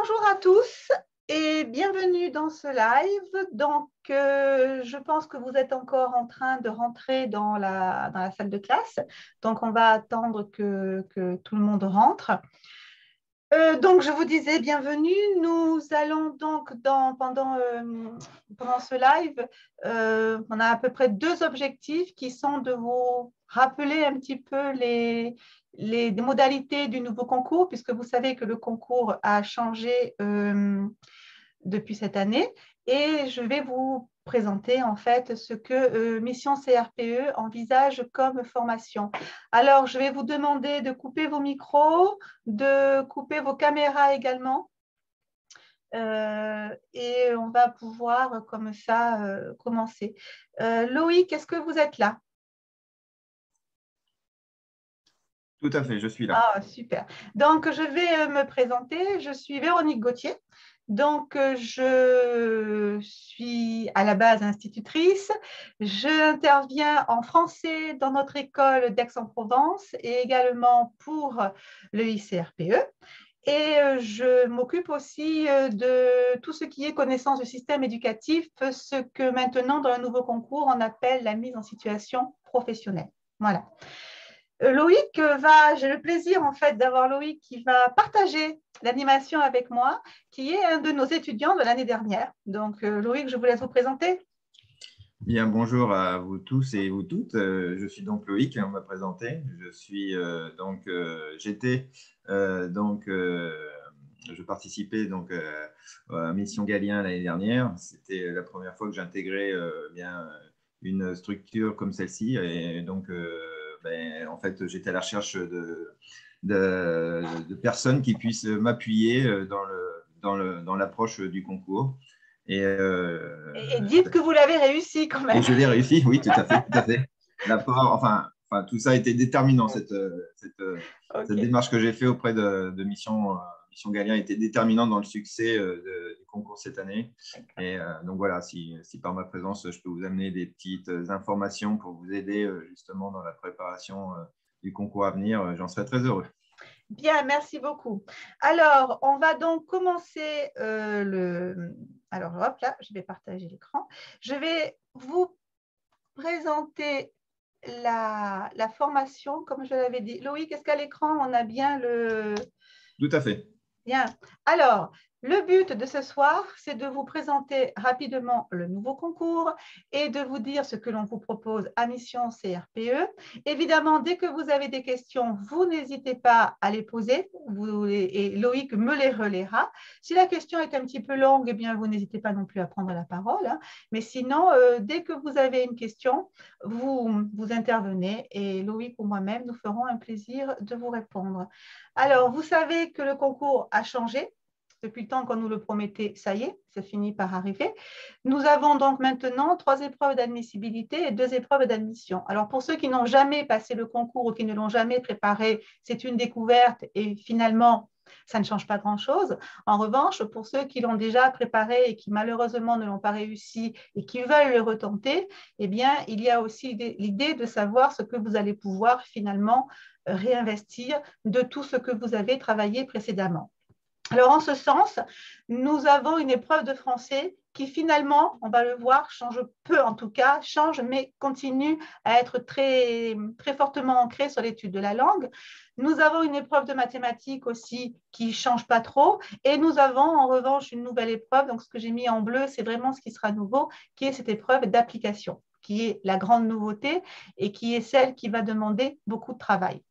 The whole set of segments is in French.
Bonjour à tous et bienvenue dans ce live. Donc, je pense que vous êtes encore en train de rentrer dans la salle de classe. Donc, on va attendre que tout le monde rentre. Donc, je vous disais bienvenue. Nous allons donc, pendant ce live, on a à peu près deux objectifs qui sont de vous rappeler un petit peu les modalités du nouveau concours, puisque vous savez que le concours a changé depuis cette année. Et je vais vous présenter en fait ce que Mission CRPE envisage comme formation. Alors, je vais vous demander de couper vos micros, de couper vos caméras également. Et on va pouvoir comme ça commencer. Loïc, est-ce que vous êtes là? Tout à fait, je suis là. Ah, super. Donc, je vais me présenter. Je suis Véronique Gauthier. Donc, je suis à la base institutrice. J'interviens en français dans notre école d'Aix-en-Provence et également pour le ICRPE. Et je m'occupe aussi de tout ce qui est connaissance du système éducatif, ce que maintenant, dans un nouveau concours, on appelle la mise en situation professionnelle. Voilà. Loïc j'ai le plaisir en fait d'avoir Loïc qui va partager l'animation avec moi, qui est un de nos étudiants de l'année dernière. Donc Loïc, je vous laisse vous présenter. Bien, bonjour à vous tous et vous toutes. Je suis donc Loïc, on m'a présenté. Je suis je participais donc à Mission Galien l'année dernière. C'était la première fois que j'intégrais une structure comme celle-ci. Et donc, en fait, j'étais à la recherche de personnes qui puissent m'appuyer dans l'approche du concours. Et dites que vous l'avez réussi quand même. Et je l'ai réussi, oui, tout à fait, tout à fait. Enfin, tout ça a été déterminant. Cette démarche que j'ai faite auprès de Mission Galien était déterminante dans le succès du concours cette année. Et donc voilà, si par ma présence, je peux vous amener des petites informations pour vous aider justement dans la préparation du concours à venir, j'en serais très heureux. Bien, merci beaucoup. Alors, on va donc commencer Alors, hop là, je vais partager l'écran. Je vais vous présenter la formation, comme je l'avais dit. Loïc, est-ce qu'à l'écran, on a bien le… Tout à fait. Bien. Alors, le but de ce soir, c'est de vous présenter rapidement le nouveau concours et de vous dire ce que l'on vous propose à Mission CRPE. Évidemment, dès que vous avez des questions, vous n'hésitez pas à les poser et Loïc me les relaiera. Si la question est un petit peu longue, eh bien, vous n'hésitez pas non plus à prendre la parole. Hein. Mais sinon, dès que vous avez une question, vous intervenez et Loïc ou moi-même, nous ferons un plaisir de vous répondre. Alors, vous savez que le concours a changé. Depuis le temps qu'on nous le promettait, ça y est, c'est fini par arriver. Nous avons donc maintenant 3 épreuves d'admissibilité et 2 épreuves d'admission. Alors, pour ceux qui n'ont jamais passé le concours ou qui ne l'ont jamais préparé, c'est une découverte et finalement, ça ne change pas grand-chose. En revanche, pour ceux qui l'ont déjà préparé et qui malheureusement ne l'ont pas réussi et qui veulent le retenter, eh bien, il y a aussi l'idée de savoir ce que vous allez pouvoir finalement réinvestir de tout ce que vous avez travaillé précédemment. Alors, en ce sens, nous avons une épreuve de français qui finalement, on va le voir, change peu en tout cas, change mais continue à être très, très fortement ancrée sur l'étude de la langue. Nous avons une épreuve de mathématiques aussi qui ne change pas trop et nous avons en revanche une nouvelle épreuve, donc ce que j'ai mis en bleu, c'est vraiment ce qui sera nouveau, qui est cette épreuve d'application, qui est la grande nouveauté et qui est celle qui va demander beaucoup de travail.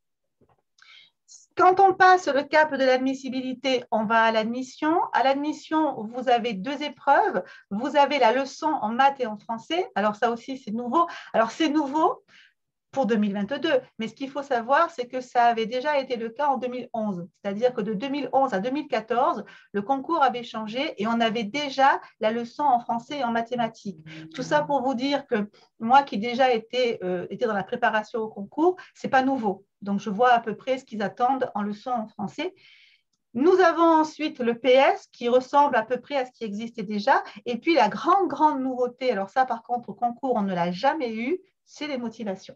Quand on passe le cap de l'admissibilité, on va à l'admission. À l'admission, vous avez 2 épreuves. Vous avez la leçon en maths et en français. Alors ça aussi, c'est nouveau. Alors c'est nouveau pour 2022. Mais ce qu'il faut savoir, c'est que ça avait déjà été le cas en 2011. C'est-à-dire que de 2011 à 2014, le concours avait changé et on avait déjà la leçon en français et en mathématiques. Tout ça pour vous dire que moi qui déjà était dans la préparation au concours, ce n'est pas nouveau. Donc, je vois à peu près ce qu'ils attendent en leçon en français. Nous avons ensuite le PS qui ressemble à peu près à ce qui existait déjà. Et puis, la grande nouveauté, alors ça, par contre, au concours, on ne l'a jamais eu, c'est les motivations.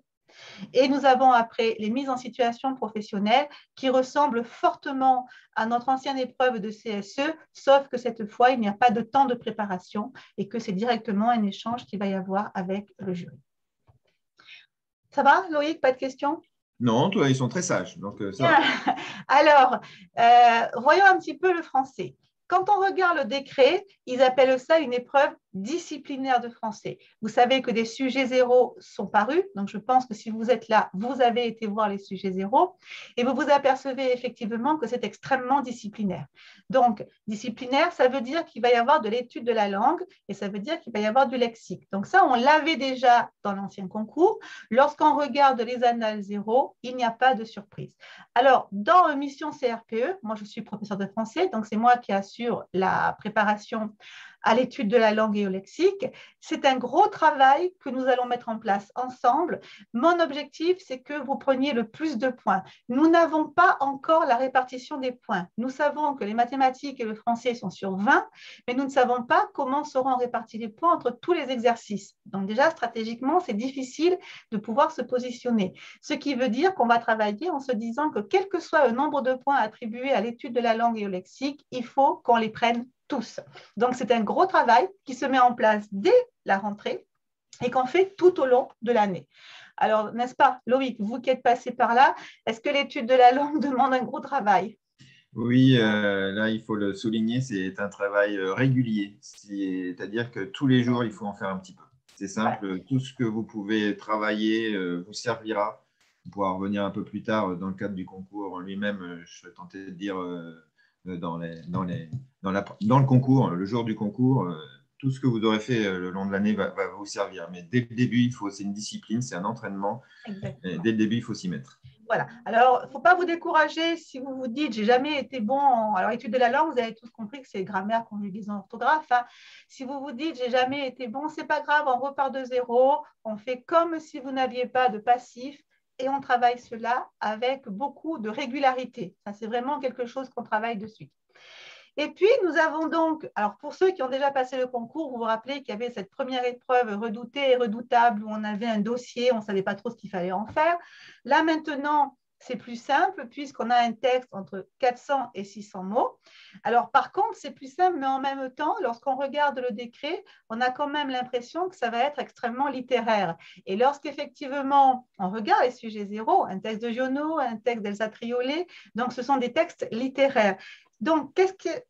Et nous avons après les mises en situation professionnelle qui ressemblent fortement à notre ancienne épreuve de CSE, sauf que cette fois, il n'y a pas de temps de préparation et que c'est directement un échange qu'il va y avoir avec le jury. Ça va, Loïc? Pas de questions? Non, toi, ils sont très sages, donc ça va. Alors, voyons un petit peu le français. Quand on regarde le décret, ils appellent ça une épreuve disciplinaire de français. Vous savez que des sujets zéro sont parus, donc je pense que si vous êtes là, vous avez été voir les sujets zéro et vous vous apercevez effectivement que c'est extrêmement disciplinaire. Donc, disciplinaire, ça veut dire qu'il va y avoir de l'étude de la langue et ça veut dire qu'il va y avoir du lexique. Donc ça, on l'avait déjà dans l'ancien concours. Lorsqu'on regarde les annales zéro, il n'y a pas de surprise. Alors, dans Mission CRPE, moi je suis professeure de français, donc c'est moi qui assure la préparation à l'étude de la langue et au lexique. C'est un gros travail que nous allons mettre en place ensemble. Mon objectif, c'est que vous preniez le plus de points. Nous n'avons pas encore la répartition des points. Nous savons que les mathématiques et le français sont sur 20, mais nous ne savons pas comment seront répartis les points entre tous les exercices. Donc déjà, stratégiquement, c'est difficile de pouvoir se positionner. Ce qui veut dire qu'on va travailler en se disant que quel que soit le nombre de points attribués à l'étude de la langue et au lexique, il faut qu'on les prenne tous. Donc, c'est un gros travail qui se met en place dès la rentrée et qu'on fait tout au long de l'année. Alors, n'est-ce pas, Loïc, vous qui êtes passé par là, est-ce que l'étude de la langue demande un gros travail? Oui, là, il faut le souligner, c'est un travail régulier. C'est-à-dire que tous les jours, il faut en faire un petit peu. C'est simple, Ouais. tout ce que vous pouvez travailler vous servira. On pourra revenir un peu plus tard dans le cadre du concours en lui-même. Je serais tenté de dire dans le concours, le jour du concours, tout ce que vous aurez fait le long de l'année va vous servir. Mais dès le début, c'est une discipline, c'est un entraînement. Et Exactement. dès le début, il faut s'y mettre. Voilà. Alors, il ne faut pas vous décourager si vous vous dites, j'ai jamais été bon en… Alors, étude de la langue, vous avez tous compris que c'est grammaire, conjugaison, orthographe. Hein. Si vous vous dites, j'ai jamais été bon, c'est pas grave, on repart de zéro, on fait comme si vous n'aviez pas de passif et on travaille cela avec beaucoup de régularité. Ça, c'est vraiment quelque chose qu'on travaille dessus. Et puis, nous avons donc, alors pour ceux qui ont déjà passé le concours, vous vous rappelez qu'il y avait cette première épreuve redoutée et redoutable où on avait un dossier, on ne savait pas trop ce qu'il fallait en faire. Là, maintenant, c'est plus simple puisqu'on a un texte entre 400 et 600 mots. Alors, par contre, c'est plus simple, mais en même temps, lorsqu'on regarde le décret, on a quand même l'impression que ça va être extrêmement littéraire. Et lorsqu'effectivement, on regarde les sujets zéro, un texte de Giono, un texte d'Elsa Triolet, donc ce sont des textes littéraires. Donc,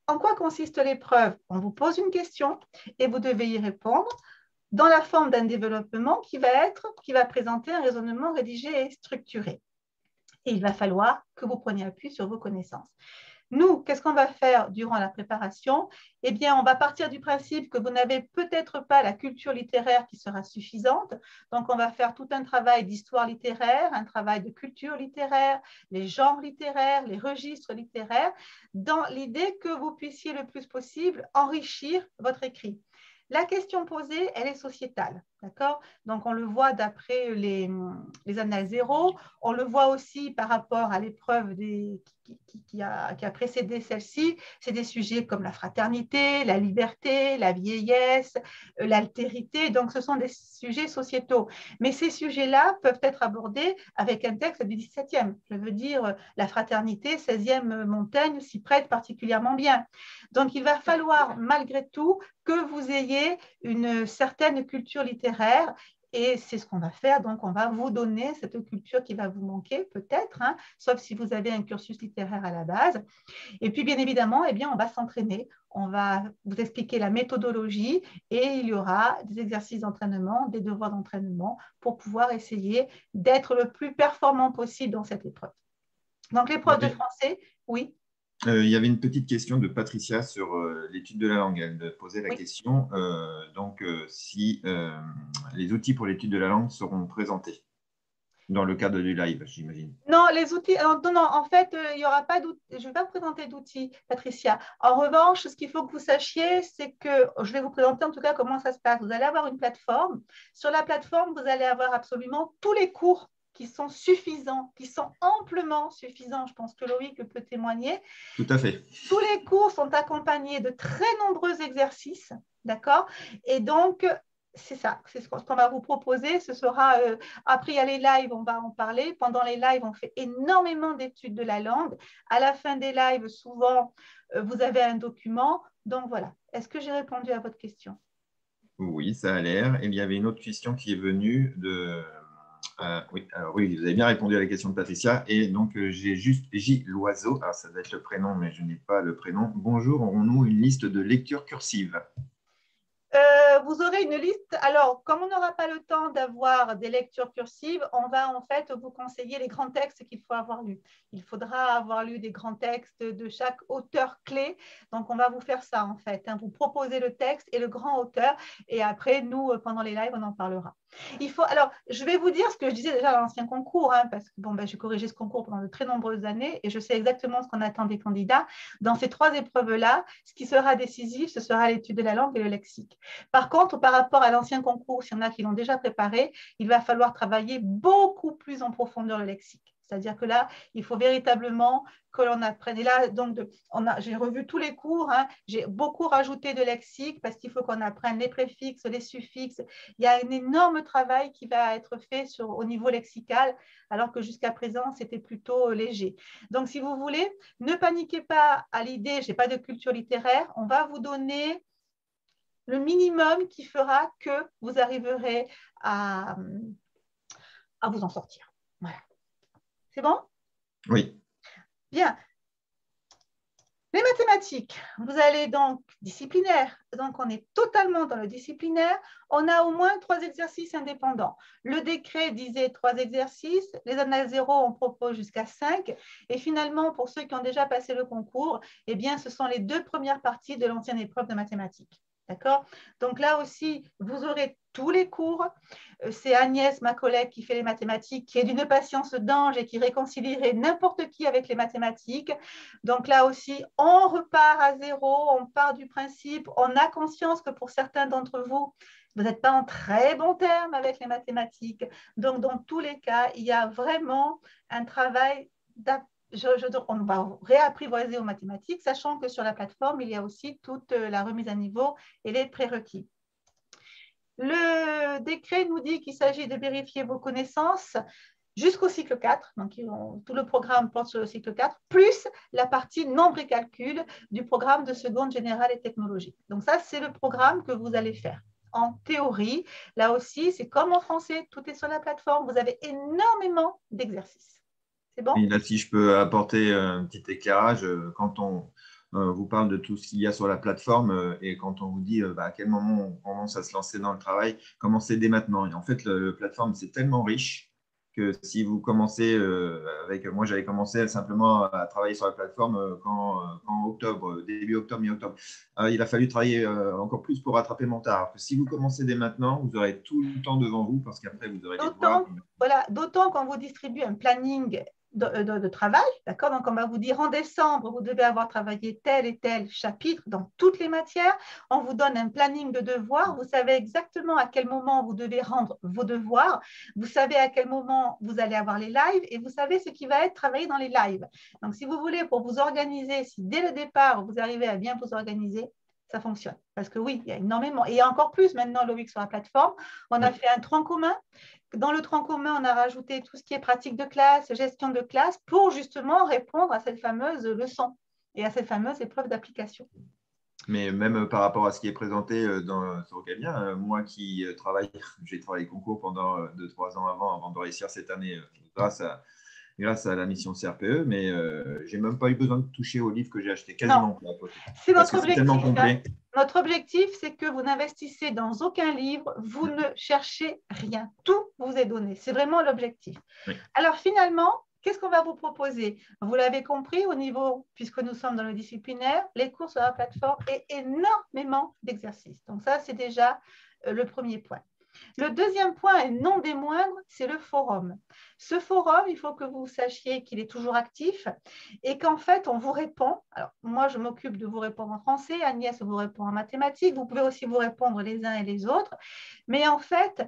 en quoi consiste l'épreuve? On vous pose une question et vous devez y répondre dans la forme d'un développement qui va présenter un raisonnement rédigé et structuré. Et il va falloir que vous preniez appui sur vos connaissances. Nous, qu'est-ce qu'on va faire durant la préparation? Eh bien, on va partir du principe que vous n'avez peut-être pas la culture littéraire qui sera suffisante. Donc, on va faire tout un travail d'histoire littéraire, un travail de culture littéraire, les genres littéraires, les registres littéraires, dans l'idée que vous puissiez le plus possible enrichir votre écrit. La question posée, elle est sociétale, d'accord? Donc, on le voit d'après les annales zéro, on le voit aussi par rapport à l'épreuve qui a précédé celle-ci. C'est des sujets comme la fraternité, la liberté, la vieillesse, l'altérité. Donc, ce sont des sujets sociétaux. Mais ces sujets-là peuvent être abordés avec un texte du 17e. Je veux dire, la fraternité, 16e Montaigne s'y prête particulièrement bien. Donc, il va falloir, malgré tout, que vous ayez une certaine culture littéraire. Et c'est ce qu'on va faire. Donc, on va vous donner cette culture qui va vous manquer, peut-être, hein, sauf si vous avez un cursus littéraire à la base. Et puis, bien évidemment, eh bien, on va s'entraîner. On va vous expliquer la méthodologie et il y aura des exercices d'entraînement, des devoirs d'entraînement pour pouvoir essayer d'être le plus performant possible dans cette épreuve. Donc, l'épreuve de français, oui. Il y avait une petite question de Patricia sur l'étude de la langue. Elle posait la Oui. question si les outils pour l'étude de la langue seront présentés dans le cadre du live, j'imagine. Non, les outils, non, en fait, il n'y aura pas d'outils. Je ne vais pas vous présenter d'outils, Patricia. En revanche, ce qu'il faut que vous sachiez, c'est que je vais vous présenter en tout cas comment ça se passe. Vous allez avoir une plateforme. Sur la plateforme, vous allez avoir absolument tous les cours qui sont suffisants, qui sont amplement suffisants. Je pense que Loïc peut témoigner. Tout à fait. Tous les cours sont accompagnés de très nombreux exercices, d'accord? Et donc, C'est ça, c'est ce qu'on va vous proposer. Ce sera, après, il y a les lives, on va en parler. Pendant les lives, on fait énormément d'études de la langue. À la fin des lives, souvent, vous avez un document. Donc, voilà. Est-ce que j'ai répondu à votre question? Oui, ça a l'air. Et il y avait une autre question qui est venue de… oui, alors oui, vous avez bien répondu à la question de Patricia. Et donc, j'ai juste J. Loiseau. Alors, ça doit être le prénom, mais je n'ai pas le prénom. Bonjour, aurons-nous une liste de lecture cursive? Vous aurez une liste. Alors, comme on n'aura pas le temps d'avoir des lectures cursives, on va en fait vous conseiller les grands textes qu'il faut avoir lus. Il faudra avoir lu des grands textes de chaque auteur clé. Donc, on va vous faire ça en fait. Vous proposer le texte et le grand auteur. Et après, nous, pendant les lives, on en parlera. Alors, je vais vous dire ce que je disais déjà à l'ancien concours, parce que bon, j'ai corrigé ce concours pendant de très nombreuses années et je sais exactement ce qu'on attend des candidats. Dans ces 3 épreuves-là, ce qui sera décisif, ce sera l'étude de la langue et le lexique. Par contre, par rapport à l'ancien concours, s'il y en a qui l'ont déjà préparé, il va falloir travailler beaucoup plus en profondeur le lexique. C'est-à-dire que là, il faut véritablement que l'on apprenne. Et là, donc, j'ai revu tous les cours. J'ai beaucoup rajouté de lexique parce qu'il faut qu'on apprenne les préfixes, les suffixes. Il y a un énorme travail qui va être fait au niveau lexical, alors que jusqu'à présent, c'était plutôt léger. Donc, si vous voulez, ne paniquez pas à l'idée, je n'ai pas de culture littéraire. On va vous donner le minimum qui fera que vous arriverez à vous en sortir. Voilà. C'est bon? Oui. Bien. Les mathématiques, vous allez donc disciplinaire. Donc, on est totalement dans le disciplinaire. On a au moins 3 exercices indépendants. Le décret disait 3 exercices. Les annales 0, on propose jusqu'à 5. Et finalement, pour ceux qui ont déjà passé le concours, eh bien, ce sont les 2 premières parties de l'ancienne épreuve de mathématiques. D'accord? Donc là aussi, vous aurez tous les cours. C'est Agnès, ma collègue, qui fait les mathématiques, qui est d'une patience d'ange et qui réconcilierait n'importe qui avec les mathématiques. Donc là aussi, on repart à 0, on part du principe, on a conscience que pour certains d'entre vous, vous n'êtes pas en très bon terme avec les mathématiques. Donc, dans tous les cas, il y a vraiment un travail on va réapprivoiser aux mathématiques, sachant que sur la plateforme, il y a aussi toute la remise à niveau et les prérequis. Le décret nous dit qu'il s'agit de vérifier vos connaissances jusqu'au cycle 4, donc tout le programme porte sur le cycle 4, plus la partie nombre et calcul du programme de seconde générale et technologique. Donc ça, c'est le programme que vous allez faire. En théorie, là aussi, c'est comme en français, tout est sur la plateforme, vous avez énormément d'exercices. C'est bon? Et là, si je peux apporter un petit éclairage, quand on vous parle de tout ce qu'il y a sur la plateforme et quand on vous dit à quel moment on commence à se lancer dans le travail, commencez dès maintenant. Et en fait, la plateforme, c'est tellement riche que si vous commencez moi, j'avais commencé simplement à travailler sur la plateforme quand octobre, début octobre, mi-octobre. Il a fallu travailler encore plus pour rattraper mon retard. Alors que si vous commencez dès maintenant, vous aurez tout le temps devant vous parce qu'après, vous aurez les devoirs. D'autant qu'on vous distribue un planning de travail, d'accord? Donc, on va vous dire en décembre, vous devez avoir travaillé tel et tel chapitre dans toutes les matières. On vous donne un planning de devoirs. Vous savez exactement à quel moment vous devez rendre vos devoirs. Vous savez à quel moment vous allez avoir les lives et vous savez ce qui va être travaillé dans les lives. Donc, si vous voulez, pour vous organiser, si dès le départ, vous arrivez à bien vous organiser, ça fonctionne. Parce que oui, il y a énormément. Et il y a encore plus maintenant, Loïc, sur la plateforme. On a fait un tronc commun. Dans le tronc commun, on a rajouté tout ce qui est pratique de classe, gestion de classe, pour justement répondre à cette fameuse leçon et à cette fameuse épreuve d'application. Mais même par rapport à ce qui est présenté sur Galien, moi qui j'ai travaillé concours pendant 2-3 ans avant de réussir cette année grâce à la mission CRPE, mais je n'ai même pas eu besoin de toucher au livre que j'ai acheté, quasiment pas. C'est notre objectif. C'est tellement complet. Notre objectif, c'est que vous n'investissez dans aucun livre, vous ne cherchez rien. Tout vous est donné. C'est vraiment l'objectif. Oui. Alors finalement, qu'est-ce qu'on va vous proposer? Vous l'avez compris, au niveau, puisque nous sommes dans le disciplinaire, les cours sur la plateforme et énormément d'exercices. Donc ça, c'est déjà le premier point. Le deuxième point, et non des moindres, c'est le forum. Ce forum, il faut que vous sachiez qu'il est toujours actif et qu'en fait, on vous répond. Alors, moi, je m'occupe de vous répondre en français, Agnès vous répond en mathématiques, vous pouvez aussi vous répondre les uns et les autres. Mais en fait,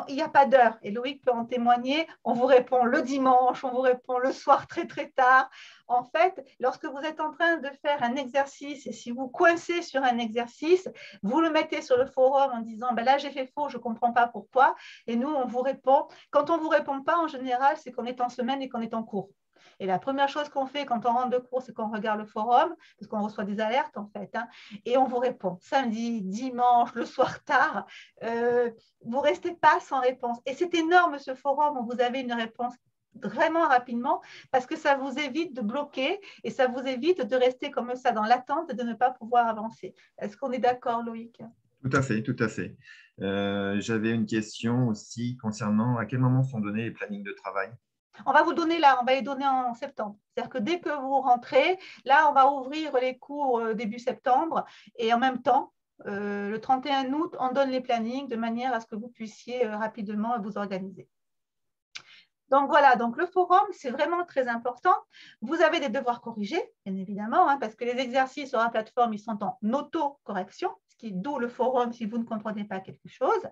il n'y a pas d'heure. Et Loïc peut en témoigner. On vous répond le dimanche, on vous répond le soir très, très tard. En fait, lorsque vous êtes en train de faire un exercice et si vous coincez sur un exercice, vous le mettez sur le forum en disant ben là, j'ai fait faux, je ne comprends pas pourquoi. Et nous, on vous répond. Quand on ne vous répond pas, en général, c'est qu'on est en semaine et qu'on est en cours. Et la première chose qu'on fait quand on rentre de cours, c'est qu'on regarde le forum, parce qu'on reçoit des alertes en fait, hein, et on vous répond samedi, dimanche, le soir tard. Vous ne restez pas sans réponse. Et c'est énorme ce forum où vous avez une réponse vraiment rapidement parce que ça vous évite de bloquer et ça vous évite de rester comme ça dans l'attente et de ne pas pouvoir avancer. Est-ce qu'on est d'accord, Loïc? Tout à fait, tout à fait. J'avais une question aussi concernant à quel moment sont donnés les plannings de travail? On va vous le donner là, on va les donner en septembre. C'est-à-dire que dès que vous rentrez, là, on va ouvrir les cours début septembre et en même temps, le 31 août, on donne les plannings de manière à ce que vous puissiez rapidement vous organiser. Donc voilà, donc le forum, c'est vraiment très important. Vous avez des devoirs corrigés, bien évidemment, hein, parce que les exercices sur la plateforme, ils sont en auto-correction, ce qui est d'où le forum si vous ne comprenez pas quelque chose.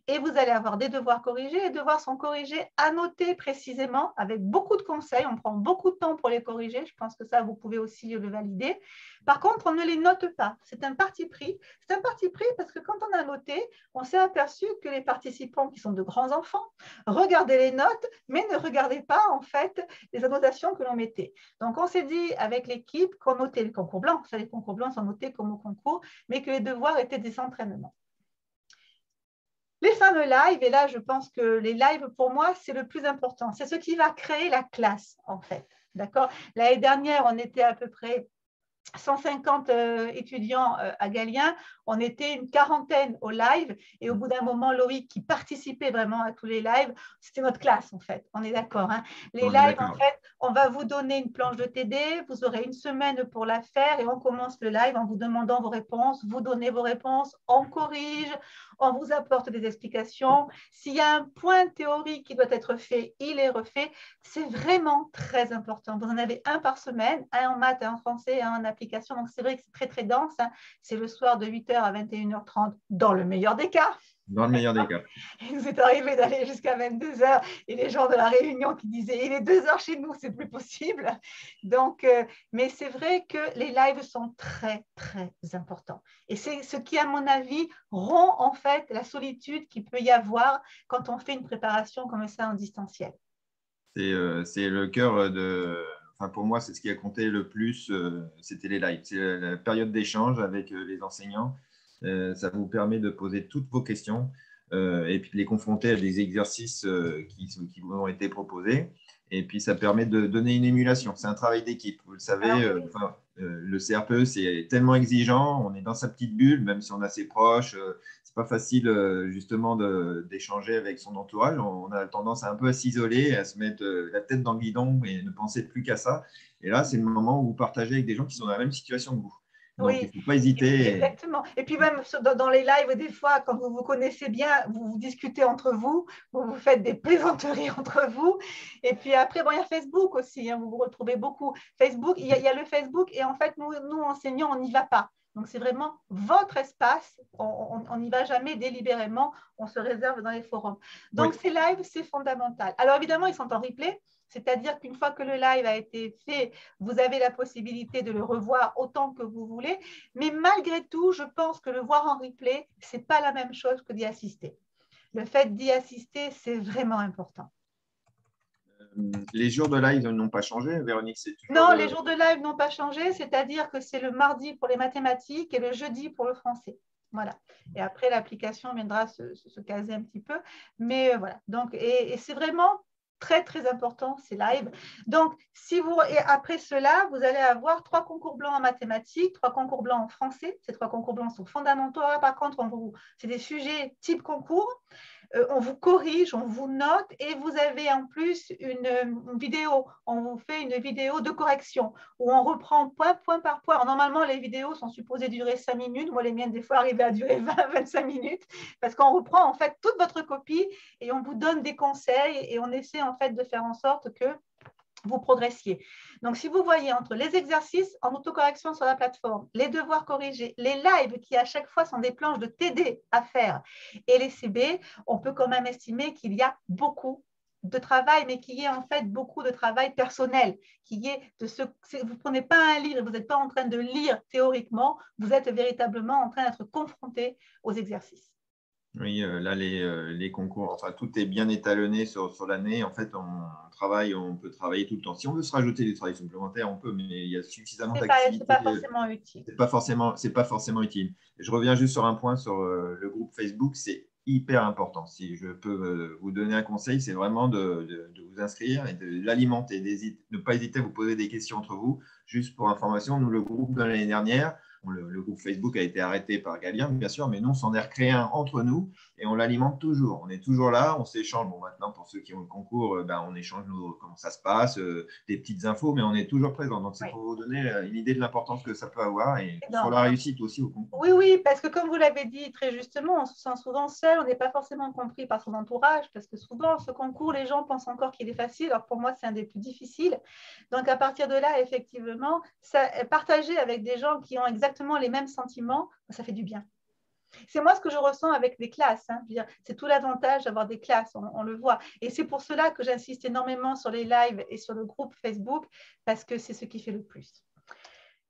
Et vous allez avoir des devoirs corrigés. Les devoirs sont corrigés, annotés précisément, avec beaucoup de conseils. On prend beaucoup de temps pour les corriger. Je pense que ça, vous pouvez aussi le valider. Par contre, on ne les note pas. C'est un parti pris. C'est un parti pris parce que quand on a noté, on s'est aperçu que les participants qui sont de grands enfants regardaient les notes, mais ne regardaient pas en fait les annotations que l'on mettait. Donc, on s'est dit avec l'équipe qu'on notait le concours blanc. Ça, les concours blancs sont notés comme au concours, mais que les devoirs étaient des entraînements. Les fameux lives, et là, je pense que les lives, pour moi, c'est le plus important. C'est ce qui va créer la classe, en fait. D'accord? L'année dernière, on était à peu près 150 étudiants à Galien, on était une quarantaine au live et au bout d'un moment, Loïc qui participait vraiment à tous les lives, c'était notre classe en fait, on est d'accord. Hein, les lives, en fait, on va vous donner une planche de TD, vous aurez une semaine pour la faire et on commence le live en vous demandant vos réponses, vous donnez vos réponses, on corrige, on vous apporte des explications. S'il y a un point théorique qui doit être fait, il est refait. C'est vraiment très important. Vous en avez un par semaine, un en maths, un en français, un en application. Donc, c'est vrai que c'est très, très dense. Hein. C'est le soir de 8h à 21h30 dans le meilleur des cas. Dans le meilleur des cas. Il nous est arrivé d'aller jusqu'à 22h et les gens de la Réunion qui disaient il est 2h chez nous, c'est plus possible. Donc, mais c'est vrai que les lives sont très, très importants. Et c'est ce qui, à mon avis, rompt en fait la solitude qu'il peut y avoir quand on fait une préparation comme ça en distanciel. C'est le cœur de. Enfin, pour moi, c'est ce qui a compté le plus, c'était les lives. C'est la période d'échange avec les enseignants. Ça vous permet de poser toutes vos questions et puis de les confronter à des exercices qui vous ont été proposés. Et puis, ça permet de donner une émulation. C'est un travail d'équipe. Vous le savez, le CRPE, c'est tellement exigeant. On est dans sa petite bulle, même si on est assez proche. C'est pas facile, justement, d'échanger avec son entourage. On a tendance à un peu à s'isoler, à se mettre la tête dans le guidon et ne penser plus qu'à ça. Et là, c'est le moment où vous partagez avec des gens qui sont dans la même situation que vous. Donc, oui, il ne faut pas hésiter. Exactement. Et puis même dans les lives, des fois, quand vous vous connaissez bien, vous discutez entre vous, vous faites des plaisanteries entre vous. Et puis après, bon, il y a Facebook aussi, hein, vous vous retrouvez beaucoup. Facebook, il y a le Facebook et en fait, nous enseignants, on n'y va pas. Donc, c'est vraiment votre espace. On n'y va jamais délibérément. On se réserve dans les forums. Donc, Oui. ces lives, c'est fondamental. Alors, évidemment, ils sont en replay. C'est-à-dire qu'une fois que le live a été fait, vous avez la possibilité de le revoir autant que vous voulez. Mais malgré tout, je pense que le voir en replay, ce n'est pas la même chose que d'y assister. Le fait d'y assister, c'est vraiment important. Les jours de live n'ont pas changé, Véronique, c'est toujours Non, les jours de live n'ont pas changé, c'est-à-dire que c'est le mardi pour les mathématiques et le jeudi pour le français. Voilà. Et après, l'application viendra se caser un petit peu. Mais voilà. Donc, et c'est vraiment très, très important, ces lives. Donc, et après cela, vous allez avoir 3 concours blancs en mathématiques, 3 concours blancs en français. Ces 3 concours blancs sont fondamentaux. Là, par contre, c'est des sujets type concours. On vous corrige, on vous note et vous avez en plus une vidéo. On vous fait une vidéo de correction où on reprend point par point. Normalement, les vidéos sont supposées durer 5 minutes. Moi, les miennes, des fois, arrivaient à durer 20-25 minutes parce qu'on reprend en fait toute votre copie et on vous donne des conseils et on essaie en fait de faire en sorte que vous progressiez. Donc, si vous voyez entre les exercices en autocorrection sur la plateforme, les devoirs corrigés, les lives qui à chaque fois sont des planches de TD à faire et les CB, on peut quand même estimer qu'il y a beaucoup de travail, mais qu'il y ait en fait beaucoup de travail personnel, qu'il y ait de ce, vous ne prenez pas un livre, vous n'êtes pas en train de lire théoriquement, vous êtes véritablement en train d'être confronté aux exercices. Oui, là, les concours, enfin, tout est bien étalonné sur l'année. En fait, on peut travailler tout le temps. Si on veut se rajouter des travails supplémentaires, on peut, mais il y a suffisamment d'activités. Ce n'est pas forcément utile. C'est pas forcément utile. Je reviens juste sur un point sur le groupe Facebook. C'est hyper important. Si je peux vous donner un conseil, c'est vraiment de vous inscrire et de l'alimenter. Ne pas hésiter à vous poser des questions entre vous. Juste pour information, nous, le groupe de l'année dernière, le groupe Facebook a été arrêté par Galien, bien sûr, mais nous, on s'en est recréé un entre nous et on l'alimente toujours. On est toujours là, on s'échange. Bon, maintenant, pour ceux qui ont le concours, on échange comment ça se passe, des petites infos, mais on est toujours présent. Donc, c'est pour vous donner une idée de l'importance que ça peut avoir et sur la réussite aussi au concours. Oui, oui, parce que comme vous l'avez dit très justement, on se sent souvent seul, on n'est pas forcément compris par son entourage, parce que souvent, ce concours, les gens pensent encore qu'il est facile, alors pour moi, c'est un des plus difficiles. Donc, à partir de là, effectivement, partager avec des gens qui ont exactement les mêmes sentiments, ça fait du bien. C'est moi ce que je ressens avec des classes. Hein. C'est tout l'avantage d'avoir des classes, on le voit. Et c'est pour cela que j'insiste énormément sur les lives et sur le groupe Facebook, parce que c'est ce qui fait le plus.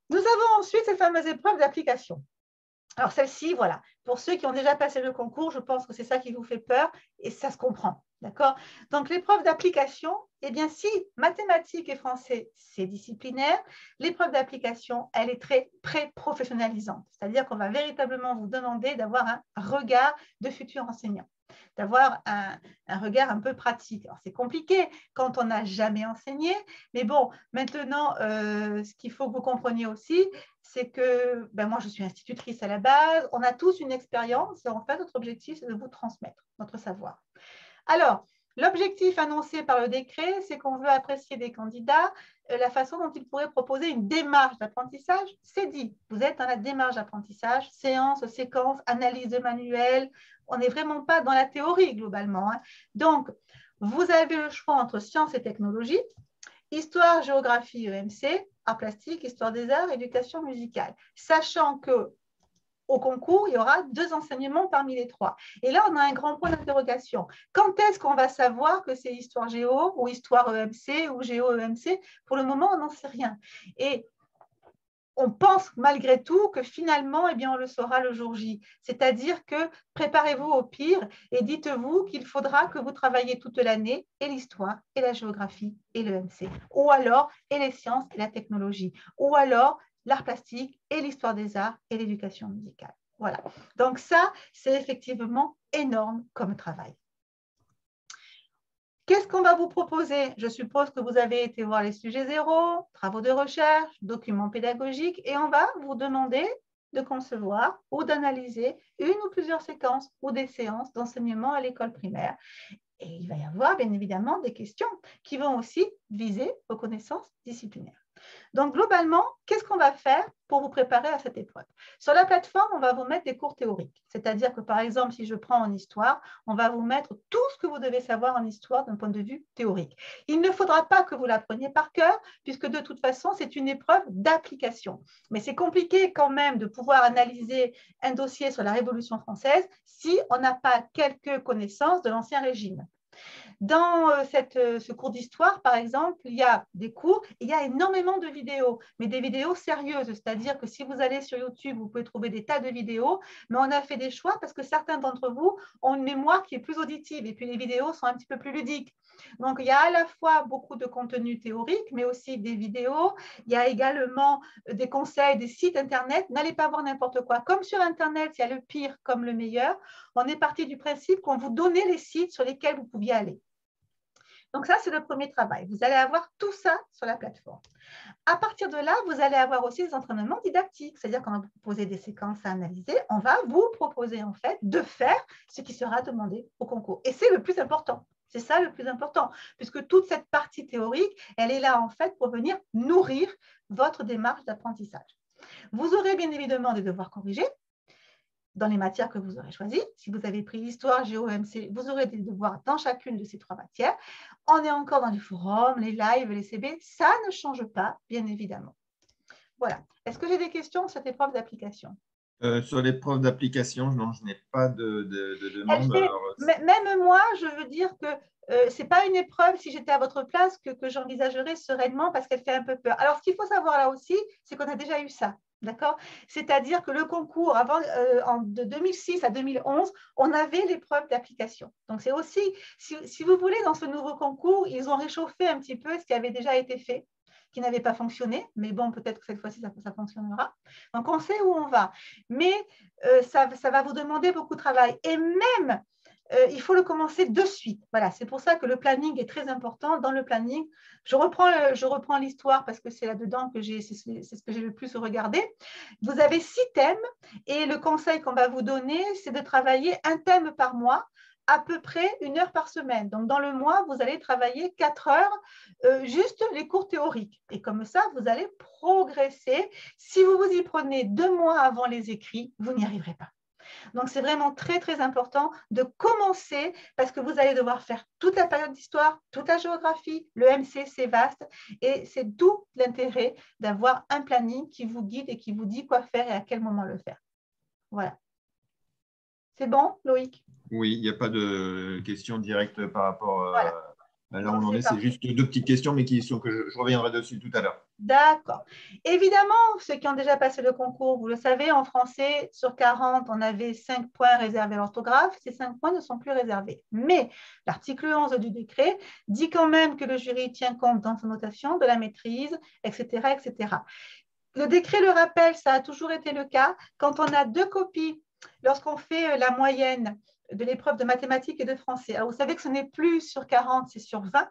Nous avons ensuite ces fameuses épreuves d'application. Alors celle-ci, voilà, pour ceux qui ont déjà passé le concours, je pense que c'est ça qui vous fait peur et ça se comprend. D'accord? Donc, l'épreuve d'application, eh bien, si mathématiques et français, c'est disciplinaire, l'épreuve d'application, elle est très pré-professionnalisante. C'est-à-dire qu'on va véritablement vous demander d'avoir un regard de futur enseignant, d'avoir un regard un peu pratique. Alors, c'est compliqué quand on n'a jamais enseigné, mais bon, maintenant, ce qu'il faut que vous compreniez aussi, c'est que moi, je suis institutrice à la base, on a tous une expérience et en fait, notre objectif, c'est de vous transmettre notre savoir. Alors, l'objectif annoncé par le décret, c'est qu'on veut apprécier des candidats la façon dont ils pourraient proposer une démarche d'apprentissage. C'est dit, vous êtes dans la démarche d'apprentissage, séance, séquence, analyse de manuel. On n'est vraiment pas dans la théorie globalement. Hein. Donc, vous avez le choix entre sciences et technologies, histoire, géographie, EMC, arts plastiques, histoire des arts, éducation musicale. Sachant que au concours, il y aura 2 enseignements parmi les 3. Et là, on a un grand point d'interrogation. Quand est-ce qu'on va savoir que c'est histoire géo ou histoire EMC ou géo EMC? Pour le moment, on n'en sait rien. Et on pense malgré tout que finalement, eh bien, on le saura le jour J. C'est-à-dire que préparez-vous au pire et dites-vous qu'il faudra que vous travailliez toute l'année et l'histoire et la géographie et l'EMC. Ou alors, et les sciences et la technologie. Ou alors, l'art plastique et l'histoire des arts et l'éducation musicale. Voilà. Donc ça, c'est effectivement énorme comme travail. Qu'est-ce qu'on va vous proposer? Je suppose que vous avez été voir les sujets zéro, travaux de recherche, documents pédagogiques, et on va vous demander de concevoir ou d'analyser une ou plusieurs séquences ou des séances d'enseignement à l'école primaire. Et il va y avoir bien évidemment des questions qui vont aussi viser vos connaissances disciplinaires. Donc, globalement, qu'est-ce qu'on va faire pour vous préparer à cette épreuve? Sur la plateforme, on va vous mettre des cours théoriques. C'est-à-dire que, par exemple, si je prends en histoire, on va vous mettre tout ce que vous devez savoir en histoire d'un point de vue théorique. Il ne faudra pas que vous l'appreniez par cœur, puisque de toute façon, c'est une épreuve d'application. Mais c'est compliqué quand même de pouvoir analyser un dossier sur la Révolution française si on n'a pas quelques connaissances de l'Ancien Régime. Dans ce cours d'histoire, par exemple, il y a des cours, il y a énormément de vidéos, mais des vidéos sérieuses, c'est-à-dire que si vous allez sur YouTube, vous pouvez trouver des tas de vidéos, mais on a fait des choix parce que certains d'entre vous ont une mémoire qui est plus auditive et puis les vidéos sont un petit peu plus ludiques. Donc, il y a à la fois beaucoup de contenu théorique, mais aussi des vidéos. Il y a également des conseils, des sites Internet. N'allez pas voir n'importe quoi. Comme sur Internet, il y a le pire comme le meilleur. On est parti du principe qu'on vous donnait les sites sur lesquels vous pouviez aller. Donc, ça, c'est le premier travail. Vous allez avoir tout ça sur la plateforme. À partir de là, vous allez avoir aussi des entraînements didactiques, c'est-à-dire qu'on va vous proposer des séquences à analyser. On va vous proposer, en fait, de faire ce qui sera demandé au concours. Et c'est le plus important. C'est ça le plus important, puisque toute cette partie théorique, elle est là, en fait, pour venir nourrir votre démarche d'apprentissage. Vous aurez bien évidemment des devoirs corrigés. dans les matières que vous aurez choisies. Si vous avez pris histoire, géo, MC, vous aurez des devoirs dans chacune de ces 3 matières. On est encore dans les forums, les lives, les CB. Ça ne change pas, bien évidemment. Voilà. Est-ce que j'ai des questions sur cette épreuve d'application? Sur l'épreuve d'application, non, je n'ai pas de demande. Même moi, je veux dire que ce n'est pas une épreuve, si j'étais à votre place, que j'envisagerais sereinement parce qu'elle fait un peu peur. Alors, ce qu'il faut savoir là aussi, c'est qu'on a déjà eu ça. D'accord? C'est-à-dire que le concours, de 2006 à 2011, on avait l'épreuve d'application. Donc, c'est aussi, si vous voulez, dans ce nouveau concours, ils ont réchauffé un petit peu ce qui avait déjà été fait, qui n'avait pas fonctionné, mais bon, peut-être que cette fois-ci, ça fonctionnera. Donc, on sait où on va. Mais ça va vous demander beaucoup de travail. Et même, il faut le commencer de suite. Voilà, c'est pour ça que le planning est très important. Dans le planning, je reprends l'histoire parce que c'est là-dedans que c'est ce que j'ai le plus regardé. Vous avez 6 thèmes et le conseil qu'on va vous donner, c'est de travailler un thème par mois, à peu près 1 heure par semaine. Donc, dans le mois, vous allez travailler 4 heures, juste les cours théoriques. Et comme ça, vous allez progresser. Si vous vous y prenez 2 mois avant les écrits, vous n'y arriverez pas. Donc, c'est vraiment très, très important de commencer parce que vous allez devoir faire toute la période d'histoire, toute la géographie. Le MC, c'est vaste et c'est tout l'intérêt d'avoir un planning qui vous guide et qui vous dit quoi faire et à quel moment le faire. Voilà. C'est bon, Loïc? Oui, il n'y a pas de questions directes par rapport voilà. à là où on en est. C'est juste 2 petites questions, mais que je reviendrai dessus tout à l'heure. D'accord. Évidemment, ceux qui ont déjà passé le concours, vous le savez, en français, sur 40, on avait 5 points réservés à l'orthographe. Ces 5 points ne sont plus réservés. Mais l'article 11 du décret dit quand même que le jury tient compte dans sa notation de la maîtrise, etc., etc. Le décret le rappelle, ça a toujours été le cas. Quand on a 2 copies, lorsqu'on fait la moyenne de l'épreuve de mathématiques et de français, alors vous savez que ce n'est plus sur 40, c'est sur 20.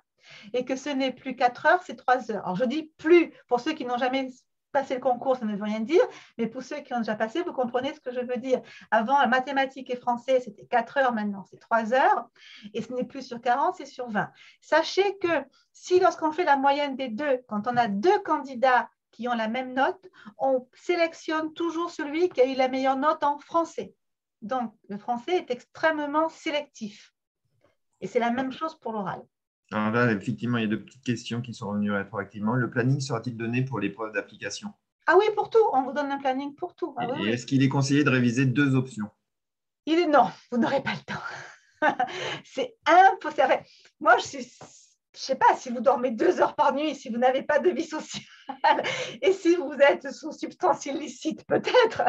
Et que ce n'est plus 4 heures, c'est 3 heures. Alors, je dis plus, pour ceux qui n'ont jamais passé le concours, ça ne veut rien dire, mais pour ceux qui ont déjà passé, vous comprenez ce que je veux dire. Avant, mathématiques et français, c'était 4 heures, maintenant, c'est 3 heures, et ce n'est plus sur 40, c'est sur 20. Sachez que si, lorsqu'on fait la moyenne des 2, quand on a 2 candidats qui ont la même note, on sélectionne toujours celui qui a eu la meilleure note en français. Donc, le français est extrêmement sélectif. Et c'est la même chose pour l'oral. Alors là, effectivement, il y a 2 petites questions qui sont revenues rétroactivement. Le planning sera-t-il donné pour l'épreuve d'application? Ah oui, pour tout. On vous donne un planning pour tout. Ah, oui, est-ce qu'il est conseillé de réviser 2 options? Non, vous n'aurez pas le temps. C'est impossible. Moi, je ne sais pas si vous dormez 2 heures par nuit, si vous n'avez pas de vie sociale et si vous êtes sous substance illicite, peut-être.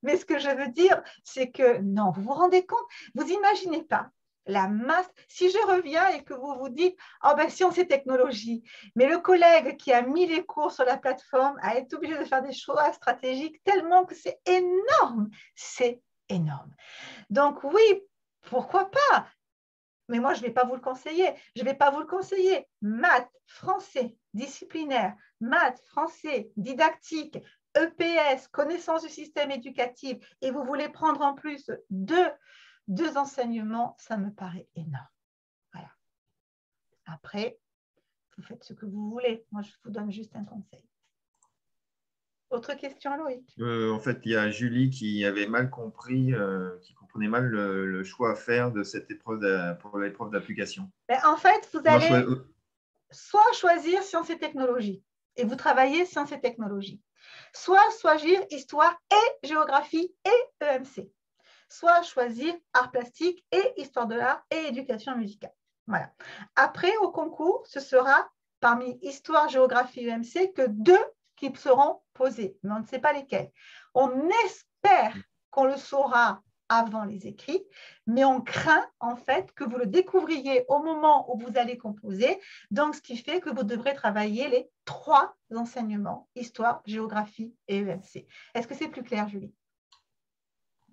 Mais ce que je veux dire, c'est que non, vous vous rendez compte, vous n'imaginez pas la masse. Si je reviens et que vous vous dites, oh ben sciences et technologies, mais le collègue qui a mis les cours sur la plateforme a été obligé de faire des choix stratégiques tellement que c'est énorme. C'est énorme. Donc oui, pourquoi pas? Mais moi, je ne vais pas vous le conseiller. Je ne vais pas vous le conseiller. Maths, français, disciplinaire, maths, français, didactique, EPS, connaissance du système éducatif, et vous voulez prendre en plus deux enseignements, ça me paraît énorme. Voilà. Après, vous faites ce que vous voulez. Moi, je vous donne juste un conseil. Autre question, Loïc? En fait, il y a Julie qui avait mal compris, qui comprenait mal le choix à faire de cette épreuve pour l'épreuve d'application. En fait, vous allez soit choisir sciences et technologies, et vous travaillez sciences et technologies, soit choisir histoire et géographie et EMC, soit choisir art plastique et histoire de l'art et éducation musicale. Voilà. Après, au concours, ce sera parmi histoire, géographie, EMC que 2 qui seront posés, mais on ne sait pas lesquels. On espère qu'on le saura avant les écrits, mais on craint en fait que vous le découvriez au moment où vous allez composer, donc ce qui fait que vous devrez travailler les 3 enseignements, histoire, géographie et EMC. Est-ce que c'est plus clair, Julie?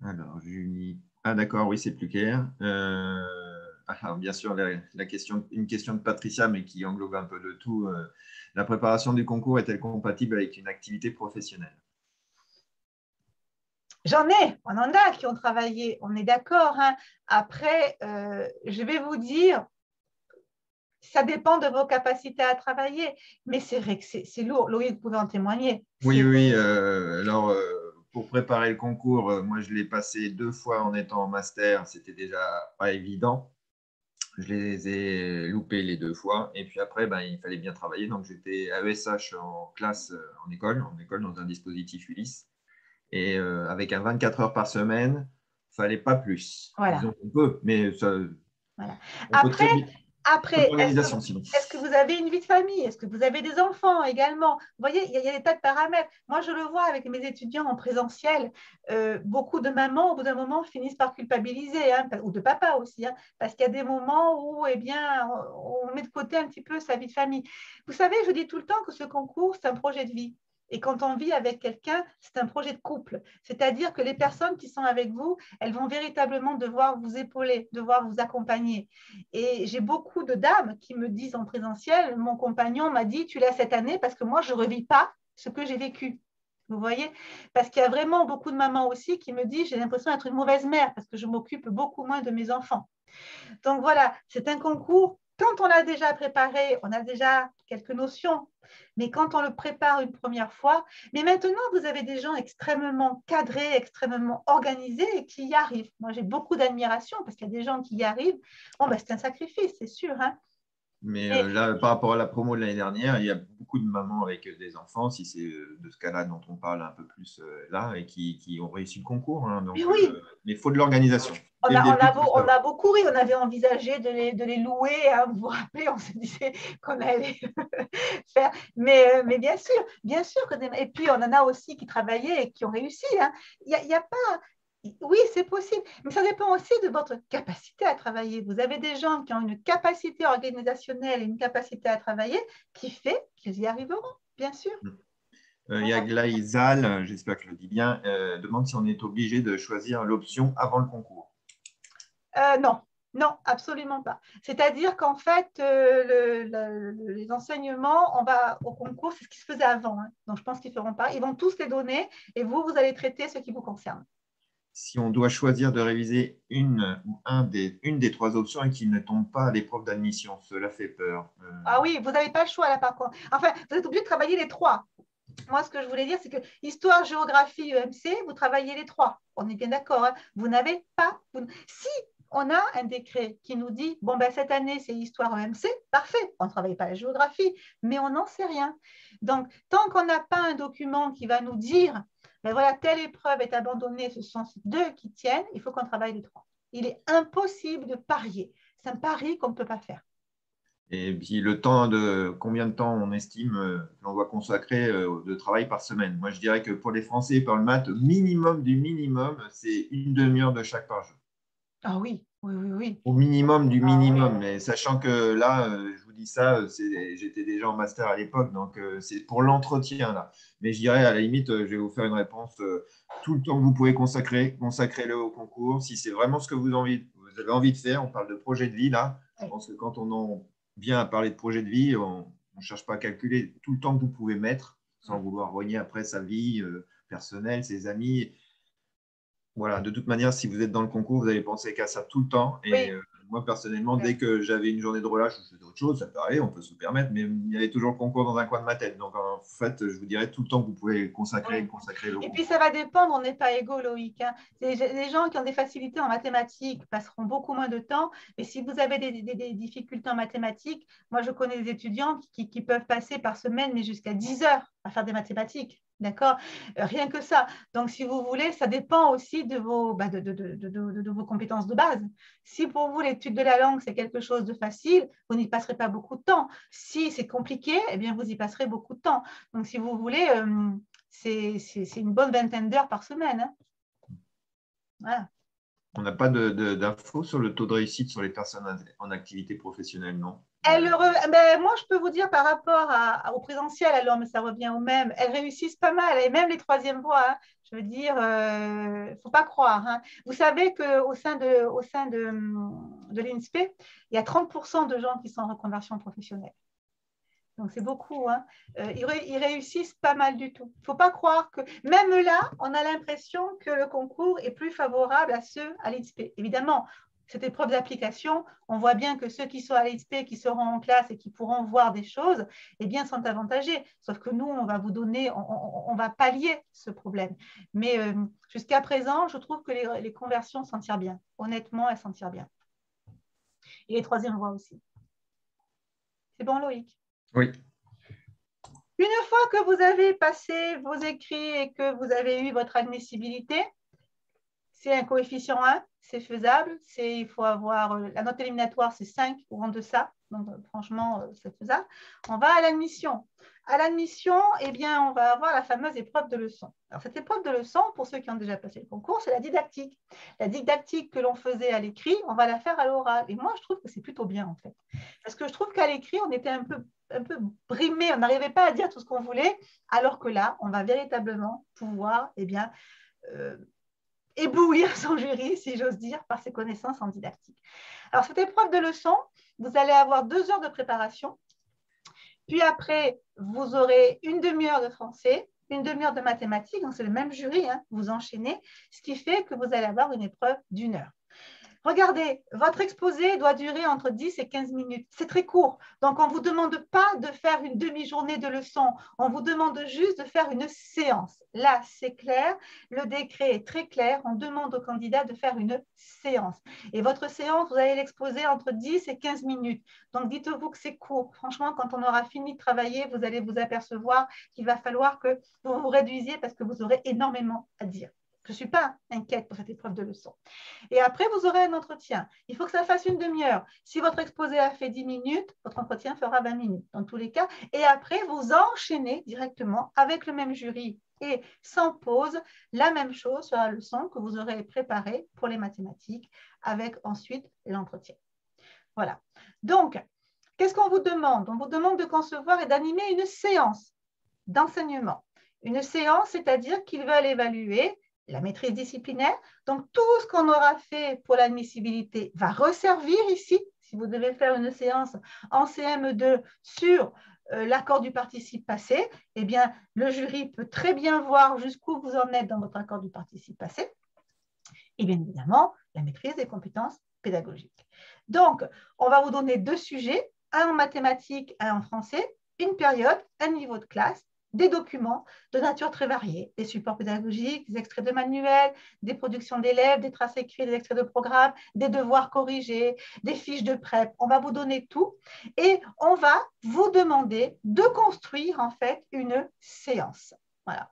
Alors, Julie. Ah, d'accord, oui, c'est plus clair. Alors, bien sûr, une question de Patricia, mais qui englobe un peu de tout. La préparation du concours est-elle compatible avec une activité professionnelle? On en a qui ont travaillé, on est d'accord. Hein. Après, je vais vous dire, ça dépend de vos capacités à travailler, mais c'est vrai que c'est lourd. Loïc, vous pouvez en témoigner. Oui. Alors, pour préparer le concours, moi, je l'ai passé 2 fois en étant en master. C'était déjà pas évident. Je les ai loupés les 2 fois. Et puis après, il fallait bien travailler. Donc, j'étais AESH en classe, en école dans un dispositif Ulysse. Et avec un 24 heures par semaine, il ne fallait pas plus. Voilà. Disons qu'on peut, mais ça, voilà. on peut très vite. Après, sinon. Est-ce que vous avez une vie de famille? Est-ce que vous avez des enfants également? Vous voyez, il y a des tas de paramètres. Moi, je le vois avec mes étudiants en présentiel. Beaucoup de mamans, au bout d'un moment, finissent par culpabiliser, hein, ou de papa aussi, hein, parce qu'il y a des moments où eh bien, on met de côté un petit peu sa vie de famille. Vous savez, je dis tout le temps que ce concours, c'est un projet de vie. Et quand on vit avec quelqu'un, c'est un projet de couple. C'est-à-dire que les personnes qui sont avec vous, elles vont véritablement devoir vous épauler, devoir vous accompagner. Et j'ai beaucoup de dames qui me disent en présentiel, mon compagnon m'a dit, tu l'as cette année parce que moi, je ne revis pas ce que j'ai vécu. Vous voyez? Parce qu'il y a vraiment beaucoup de mamans aussi qui me disent, j'ai l'impression d'être une mauvaise mère parce que je m'occupe beaucoup moins de mes enfants. Donc voilà, c'est un concours. Quand on l'a déjà préparé, on a déjà quelques notions. Mais quand on le prépare une première fois, mais maintenant, vous avez des gens extrêmement cadrés, extrêmement organisés et qui y arrivent. Moi, j'ai beaucoup d'admiration parce qu'il y a des gens qui y arrivent. Bon, c'est un sacrifice, c'est sûr. Hein. Mais là, par rapport à la promo de l'année dernière, il y a beaucoup de mamans avec des enfants, si c'est de ce cas-là dont on parle un peu plus là, et qui ont réussi le concours. Hein. Donc, mais oui, mais il faut de l'organisation. on a beaucoup ri, on avait envisagé de les louer, hein, vous vous rappelez, on se disait qu'on allait faire. Mais bien sûr que et puis on en a aussi qui travaillaient et qui ont réussi. Hein. Il y a pas. Oui, c'est possible, mais ça dépend aussi de votre capacité à travailler. Vous avez des gens qui ont une capacité organisationnelle et une capacité à travailler qui fait qu'ils y arriveront, bien sûr. Yaglaï Zal, j'espère que je le dis bien, demande si on est obligé de choisir l'option avant le concours. Non, non, absolument pas. C'est-à-dire qu'en fait, les enseignements, on va au concours, c'est ce qui se faisait avant. Hein. Donc, je pense qu'ils ne feront pas. Ils vont tous les donner et vous allez traiter ce qui vous concerne. Si on doit choisir de réviser une des 3 options et qu'il ne tombe pas à l'épreuve d'admission, cela fait peur. Ah oui, vous n'avez pas le choix là par contre. Enfin, vous êtes obligé de travailler les 3. Moi, ce que je voulais dire, c'est que histoire, géographie, EMC, vous travaillez les 3. On est bien d'accord. Hein. Vous n'avez pas. Si on a un décret qui nous dit, bon, cette année, c'est histoire EMC, parfait, on ne travaille pas la géographie, mais on n'en sait rien. Donc, tant qu'on n'a pas un document qui va nous dire, voilà, telle épreuve est abandonnée, ce sont ces 2 qui tiennent, il faut qu'on travaille les 3. Il est impossible de parier. C'est un pari qu'on ne peut pas faire. Et puis combien de temps on estime qu'on doit consacrer de travail par semaine. Moi, je dirais que pour les Français, par le maths, minimum du minimum, c'est une demi-heure de chaque par jour. Ah oui, oui. Au minimum du minimum, mais sachant que là, je vous dis ça, j'étais déjà en master à l'époque, donc c'est pour l'entretien là. Mais je dirais à la limite, je vais vous faire une réponse. Tout le temps que vous pouvez consacrez-le au concours. Si c'est vraiment ce que vous avez envie de faire, on parle de projet de vie là. Je pense que quand on en vient à parler de projet de vie, on ne cherche pas à calculer tout le temps que vous pouvez mettre sans vouloir rogner après sa vie personnelle, ses amis. Voilà, de toute manière, si vous êtes dans le concours, vous allez penser qu'à ça tout le temps. Et moi, personnellement, dès que j'avais une journée de relâche, je faisais autre chose, ça peut arriver, on peut se le permettre, mais il y avait toujours le concours dans un coin de ma tête. Donc, en fait, je vous dirais tout le temps que vous pouvez consacrer le concours. Et puis, ça va dépendre, on n'est pas égaux, Loïc. Hein. Les gens qui ont des facilités en mathématiques passeront beaucoup moins de temps. Et si vous avez des difficultés en mathématiques, moi, je connais des étudiants qui peuvent passer par semaine, mais jusqu'à 10 heures à faire des mathématiques. D'accord? Rien que ça. Donc, si vous voulez, ça dépend aussi de vos compétences de base. Si pour vous, l'étude de la langue, c'est quelque chose de facile, vous n'y passerez pas beaucoup de temps. Si c'est compliqué, eh bien, vous y passerez beaucoup de temps. Donc, si vous voulez, c'est une bonne vingtaine d'heures par semaine. Hein. Voilà. On n'a pas d'infos sur le taux de réussite sur les personnes en activité professionnelle, non? Moi, je peux vous dire par rapport au présentiel, alors, mais ça revient au même, elles réussissent pas mal, et même les 3e voies. Hein. Je veux dire, il ne faut pas croire. Hein. Vous savez qu'au sein de l'INSPE, il y a 30% de gens qui sont en reconversion professionnelle. Donc, c'est beaucoup. Hein. Ils réussissent pas mal du tout. Il ne faut pas croire que… Même là, on a l'impression que le concours est plus favorable à ceux à l'INSPE. Évidemment, cette épreuve d'application, on voit bien que ceux qui sont à l'ISP, qui seront en classe et qui pourront voir des choses, eh bien, sont avantagés. Sauf que nous, on va vous donner, on va pallier ce problème. Mais jusqu'à présent, je trouve que les conversions s'en tirent bien. Honnêtement, elles s'en tirent bien. Et les troisièmes voies aussi. C'est bon, Loïc? Oui. Une fois que vous avez passé vos écrits et que vous avez eu votre admissibilité, c'est un coefficient 1, c'est faisable. Il faut avoir, la note éliminatoire, c'est 5 ou en deçà. Donc, franchement, c'est faisable. On va à l'admission. À l'admission, eh bien, on va avoir la fameuse épreuve de leçon. Alors, cette épreuve de leçon, pour ceux qui ont déjà passé le concours, c'est la didactique. La didactique que l'on faisait à l'écrit, on va la faire à l'oral. Et moi, je trouve que c'est plutôt bien, en fait. Parce que je trouve qu'à l'écrit, on était un peu brimé, on n'arrivait pas à dire tout ce qu'on voulait, alors que là, on va véritablement pouvoir, eh bien, éblouir son jury, si j'ose dire, par ses connaissances en didactique. Alors, cette épreuve de leçon, vous allez avoir 2 heures de préparation, puis après, vous aurez une demi-heure de français, une demi-heure de mathématiques, donc c'est le même jury, hein, vous enchaînez, ce qui fait que vous allez avoir une épreuve d'1 heure. Regardez, votre exposé doit durer entre 10 et 15 minutes. C'est très court. Donc, on ne vous demande pas de faire une demi-journée de leçon. On vous demande juste de faire une séance. Là, c'est clair. Le décret est très clair. On demande au candidat de faire une séance. Et votre séance, vous allez l'exposer entre 10 et 15 minutes. Donc, dites-vous que c'est court. Franchement, quand on aura fini de travailler, vous allez vous apercevoir qu'il va falloir que vous vous réduisiez parce que vous aurez énormément à dire. Je ne suis pas inquiète pour cette épreuve de leçon. Et après, vous aurez un entretien. Il faut que ça fasse une demi-heure. Si votre exposé a fait 10 minutes, votre entretien fera 20 minutes dans tous les cas. Et après, vous enchaînez directement avec le même jury et sans pause, la même chose sur la leçon que vous aurez préparée pour les mathématiques avec ensuite l'entretien. Voilà. Donc, qu'est-ce qu'on vous demande? On vous demande de concevoir et d'animer une séance d'enseignement. Une séance, c'est-à-dire qu'ils veulent évaluer la maîtrise disciplinaire. Donc, tout ce qu'on aura fait pour l'admissibilité va resservir ici. Si vous devez faire une séance en CM2 sur l'accord du participe passé, eh bien, le jury peut très bien voir jusqu'où vous en êtes dans votre accord du participe passé. Et bien évidemment, la maîtrise des compétences pédagogiques. Donc, on va vous donner 2 sujets, un en mathématiques, un en français, une période, un niveau de classe, des documents de nature très variée, des supports pédagogiques, des extraits de manuels, des productions d'élèves, des traces écrites, des extraits de programmes, des devoirs corrigés, des fiches de prep. On va vous donner tout et on va vous demander de construire en fait une séance. Voilà.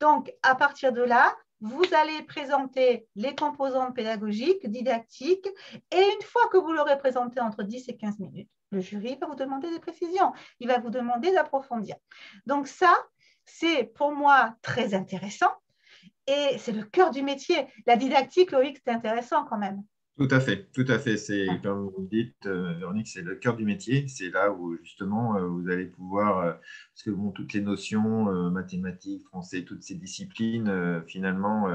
Donc, à partir de là, vous allez présenter les composantes pédagogiques, didactiques, et une fois que vous l'aurez présenté entre 10 et 15 minutes, le jury va vous demander des précisions, il va vous demander d'approfondir. Donc ça, c'est pour moi très intéressant et c'est le cœur du métier. La didactique, Loïc, c'est intéressant quand même. Tout à fait, tout à fait. C'est comme vous le dites, Véronique, c'est le cœur du métier. C'est là où justement vous allez pouvoir, parce que bon, toutes les notions, mathématiques, français, toutes ces disciplines, finalement,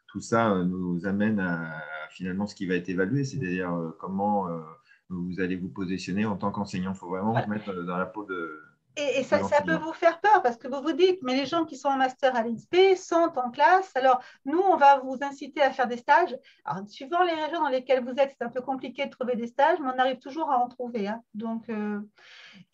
tout ça nous amène à finalement ce qui va être évalué, c'est-à-dire comment vous allez vous positionner en tant qu'enseignant. Il faut vraiment Voilà. se mettre dans la peau de. Et ça peut vous faire peur parce que vous vous dites, mais les gens qui sont en master à l'INSPE sont en classe. Alors, nous, on va vous inciter à faire des stages. Alors, suivant les régions dans lesquelles vous êtes, c'est un peu compliqué de trouver des stages, mais on arrive toujours à en trouver. Hein. Donc,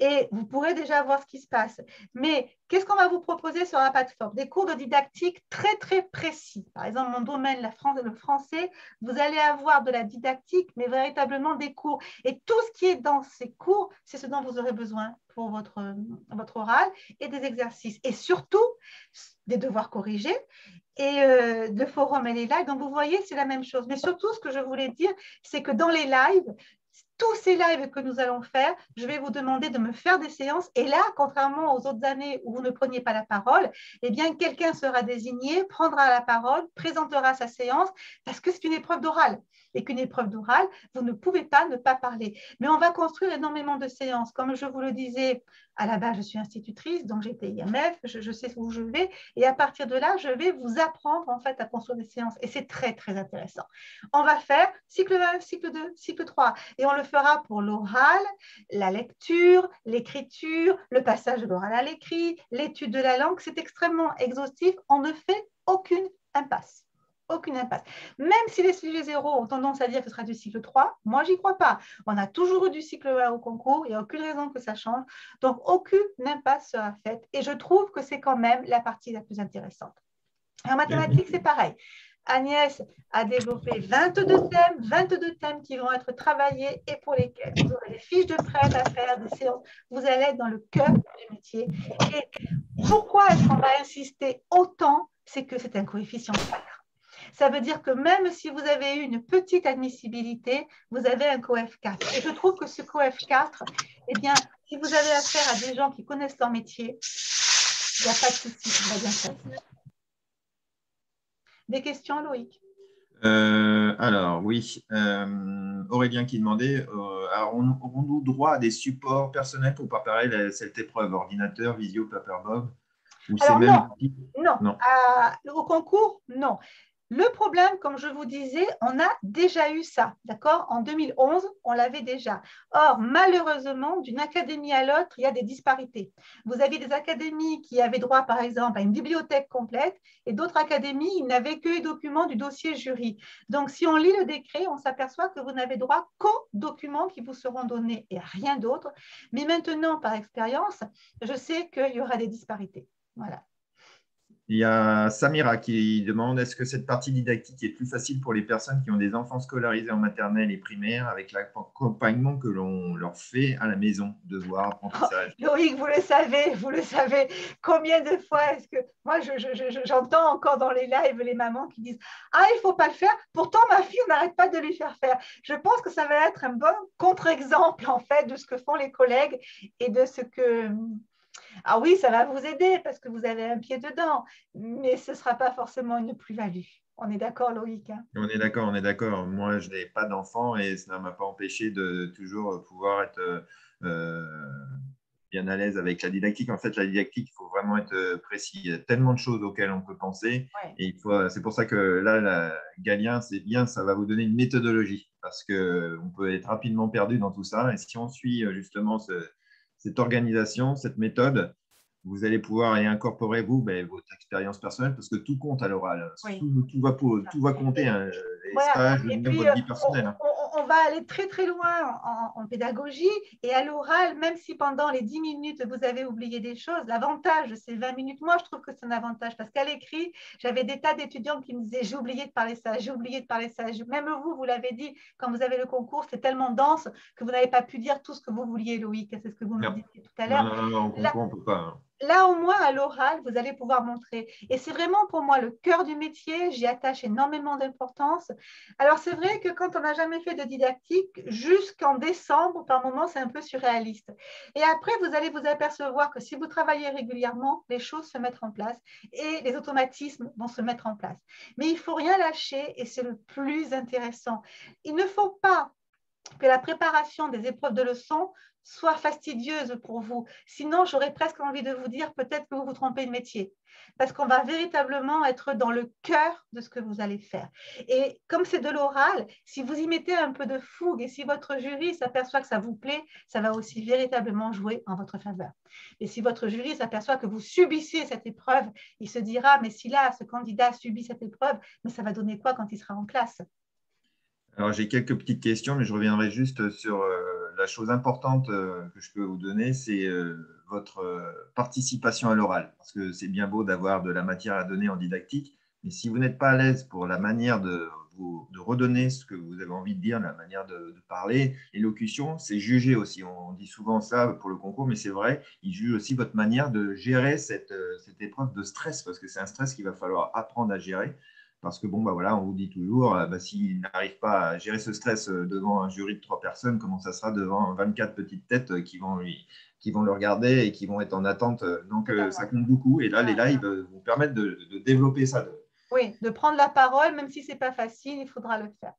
et vous pourrez déjà voir ce qui se passe. Mais qu'est-ce qu'on va vous proposer sur la plateforme? Des cours de didactique très, très précis. Par exemple, mon domaine, le français, vous allez avoir de la didactique, mais véritablement des cours. Et tout ce qui est dans ces cours, c'est ce dont vous aurez besoin pour votre oral et des exercices. Et surtout, des devoirs corrigés et de forums et les lives. Donc, vous voyez, c'est la même chose. Mais surtout, ce que je voulais dire, c'est que dans les lives, tous ces lives que nous allons faire, je vais vous demander de me faire des séances. Et là, contrairement aux autres années où vous ne preniez pas la parole, eh bien, quelqu'un sera désigné, prendra la parole, présentera sa séance, parce que c'est une épreuve d'oral. Et qu'une épreuve d'oral, vous ne pouvez pas ne pas parler. Mais on va construire énormément de séances. Comme je vous le disais, à la base, je suis institutrice, donc j'étais IMF, je sais où je vais. Et à partir de là, je vais vous apprendre en fait à construire des séances. Et c'est très, très intéressant. On va faire cycle 1, cycle 2, cycle 3. Et on le fera pour l'oral, la lecture, l'écriture, le passage de l'oral à l'écrit, l'étude de la langue. C'est extrêmement exhaustif. On ne fait aucune impasse. Aucune impasse. Même si les sujets zéro ont tendance à dire que ce sera du cycle 3, moi, j'y crois pas. On a toujours eu du cycle 1 au concours, il n'y a aucune raison que ça change. Donc, aucune impasse sera faite. Et je trouve que c'est quand même la partie la plus intéressante. En mathématiques, c'est pareil. Agnès a développé 22 thèmes qui vont être travaillés et pour lesquels vous aurez des fiches de prêt à faire, des séances. Vous allez être dans le cœur du métier. Et pourquoi est-ce qu'on va insister autant? C'est que c'est un coefficient 4. Ça veut dire que même si vous avez eu une petite admissibilité, vous avez un coef 4. Et je trouve que ce coef 4, eh bien, si vous avez affaire à des gens qui connaissent leur métier, il n'y a pas de souci, ça va bien se passer. Des questions, Loïc? Alors, oui, Aurélien qui demandait, aurons-nous droit à des supports personnels pour préparer cette épreuve, ordinateur, visio, Paperbob, ou c'est Alors même... non. Non. Au concours, non. Le problème, comme je vous disais, on a déjà eu ça, d'accord? En 2011, on l'avait déjà. Or, malheureusement, d'une académie à l'autre, il y a des disparités. Vous aviez des académies qui avaient droit, par exemple, à une bibliothèque complète et d'autres académies, ils n'avaient que les documents du dossier jury. Donc, si on lit le décret, on s'aperçoit que vous n'avez droit qu'aux documents qui vous seront donnés et à rien d'autre. Mais maintenant, par expérience, je sais qu'il y aura des disparités. Voilà. Il y a Samira qui demande, est-ce que cette partie didactique est plus facile pour les personnes qui ont des enfants scolarisés en maternelle et primaire avec l'accompagnement que l'on leur fait à la maison, devoirs, apprentissage? Loïc, vous le savez, combien de fois est-ce que moi j'entends encore dans les lives les mamans qui disent ah il ne faut pas le faire, pourtant ma fille on n'arrête pas de lui faire faire. Je pense que ça va être un bon contre-exemple en fait de ce que font les collègues et de ce que ah oui ça va vous aider parce que vous avez un pied dedans, mais ce ne sera pas forcément une plus-value. On est d'accord Loïc, hein? On est d'accord, on est d'accord. Moi, je n'ai pas d'enfant et ça ne m'a pas empêché de toujours pouvoir être bien à l'aise avec la didactique. En fait, la didactique, il faut vraiment être précis. Il y a tellement de choses auxquelles on peut penser. Ouais. Et c'est pour ça que là, Galien, c'est bien, ça va vous donner une méthodologie parce qu'on peut être rapidement perdu dans tout ça. Et si on suit justement cette organisation, cette méthode, vous allez pouvoir y incorporer, vous, votre expérience personnelle, parce que tout compte à l'oral. Oui. Tout va compter, hein, les Voilà. stages, Et même puis, votre vie personnelle. Hein. on va aller très, très loin en pédagogie et à l'oral, même si pendant les 10 minutes, vous avez oublié des choses, l'avantage de ces 20 minutes, moi, je trouve que c'est un avantage parce qu'à l'écrit, j'avais des tas d'étudiants qui me disaient j'ai oublié de parler ça, j'ai oublié de parler ça. Même vous l'avez dit, quand vous avez le concours, c'est tellement dense que vous n'avez pas pu dire tout ce que vous vouliez, Loïc. C'est ce que vous me disiez tout à l'heure. Non, on comprend, on ne peut pas. Hein. Là, au moins, à l'oral, vous allez pouvoir montrer. Et c'est vraiment pour moi le cœur du métier. J'y attache énormément d'importance. Alors, c'est vrai que quand on n'a jamais fait de didactique, jusqu'en décembre, par moment, c'est un peu surréaliste. Et après, vous allez vous apercevoir que si vous travaillez régulièrement, les choses se mettent en place et les automatismes vont se mettre en place. Mais il ne faut rien lâcher et c'est le plus intéressant. Il ne faut pas que la préparation des épreuves de leçons soit fastidieuse pour vous. Sinon, j'aurais presque envie de vous dire peut-être que vous vous trompez de métier. Parce qu'on va véritablement être dans le cœur de ce que vous allez faire. Et comme c'est de l'oral, si vous y mettez un peu de fougue et si votre jury s'aperçoit que ça vous plaît, ça va aussi véritablement jouer en votre faveur. Et si votre jury s'aperçoit que vous subissez cette épreuve, il se dira, mais si là, ce candidat subit cette épreuve, mais ça va donner quoi quand il sera en classe ? Alors, j'ai quelques petites questions, mais je reviendrai juste sur la chose importante que je peux vous donner, c'est votre participation à l'oral. Parce que c'est bien beau d'avoir de la matière à donner en didactique, mais si vous n'êtes pas à l'aise pour la manière de redonner ce que vous avez envie de dire, la manière de parler, l'élocution, c'est juger aussi. On dit souvent ça pour le concours, mais c'est vrai, ils jugent aussi votre manière de gérer cette épreuve de stress, parce que c'est un stress qu'il va falloir apprendre à gérer. Parce que, bon, voilà, on vous dit toujours, s'il n'arrive pas à gérer ce stress devant un jury de 3 personnes, comment ça sera devant 24 petites têtes qui vont le regarder et qui vont être en attente. Donc, ça compte beaucoup. Et là, les lives vous permettent de développer ça. Oui, de prendre la parole, même si ce n'est pas facile, il faudra le faire.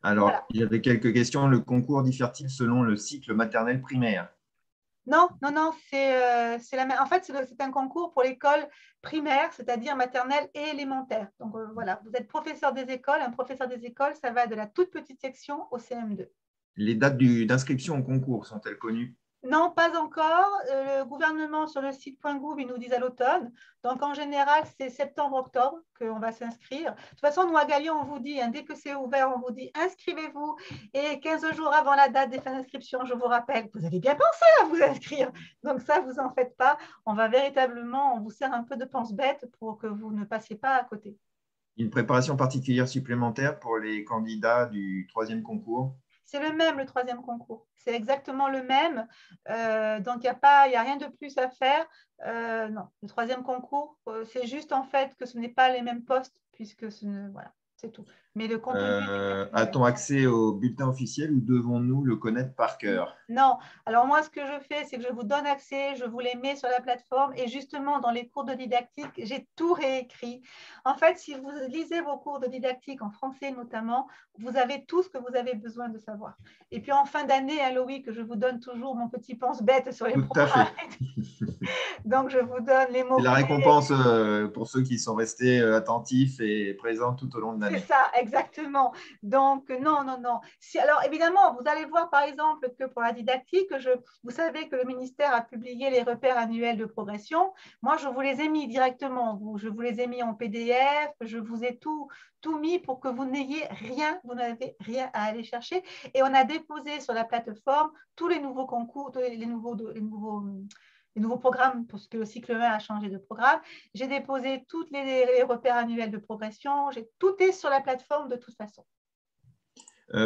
Alors, voilà. Il y avait quelques questions. Le concours diffère-t-il selon le cycle maternel primaire? Non, c'est la même. En fait, c'est un concours pour l'école primaire, c'est-à-dire maternelle et élémentaire. Donc voilà, vous êtes professeur des écoles. Un professeur des écoles, ça va de la toute petite section au CM2. Les dates d'inscription au concours sont-elles connues? Non, pas encore. Le gouvernement sur le site .gouv, ils nous disent à l'automne. Donc, en général, c'est septembre-octobre qu'on va s'inscrire. De toute façon, nous, à Galion, on vous dit, hein, dès que c'est ouvert, on vous dit inscrivez-vous. Et 15 jours avant la date des fins d'inscription, je vous rappelle, vous avez bien pensé à vous inscrire. Donc, ça, vous en faites pas. On va véritablement, on vous sert un peu de pense-bête pour que vous ne passiez pas à côté. Une préparation particulière supplémentaire pour les candidats du troisième concours? C'est le même, le troisième concours. C'est exactement le même. Donc, il n'y a rien de plus à faire. Non, le troisième concours, c'est juste en fait que ce n'est pas les mêmes postes, puisque voilà, c'est tout. Mais le contenu est exactement le A-t-on même. accès au bulletin officiel ou devons-nous le connaître par cœur? Non. Alors moi, ce que je fais, c'est que je vous donne accès, je vous les mets sur la plateforme et justement, dans les cours de didactique, j'ai tout réécrit. En fait, si vous lisez vos cours de didactique en français notamment, vous avez tout ce que vous avez besoin de savoir. Et puis en fin d'année, à Loïc, je vous donne toujours mon petit pense-bête sur les Tout à programmes. fait. Donc, je vous donne les C'est la mots-clés. récompense pour ceux qui sont restés attentifs et présents tout au long de C'est l'année. ça, exactement. Donc, non, non, non. Alors, évidemment, vous allez voir, par exemple, que pour la didactique, vous savez que le ministère a publié les repères annuels de progression. Moi, je vous les ai mis directement. Je vous les ai mis en PDF. Je vous ai tout mis pour que vous n'ayez rien, vous n'avez rien à aller chercher. Et on a déposé sur la plateforme tous les nouveaux concours, les nouveaux programmes, parce que le cycle 1 a changé de programme. J'ai déposé tous les repères annuels de progression. Tout est sur la plateforme de toute façon.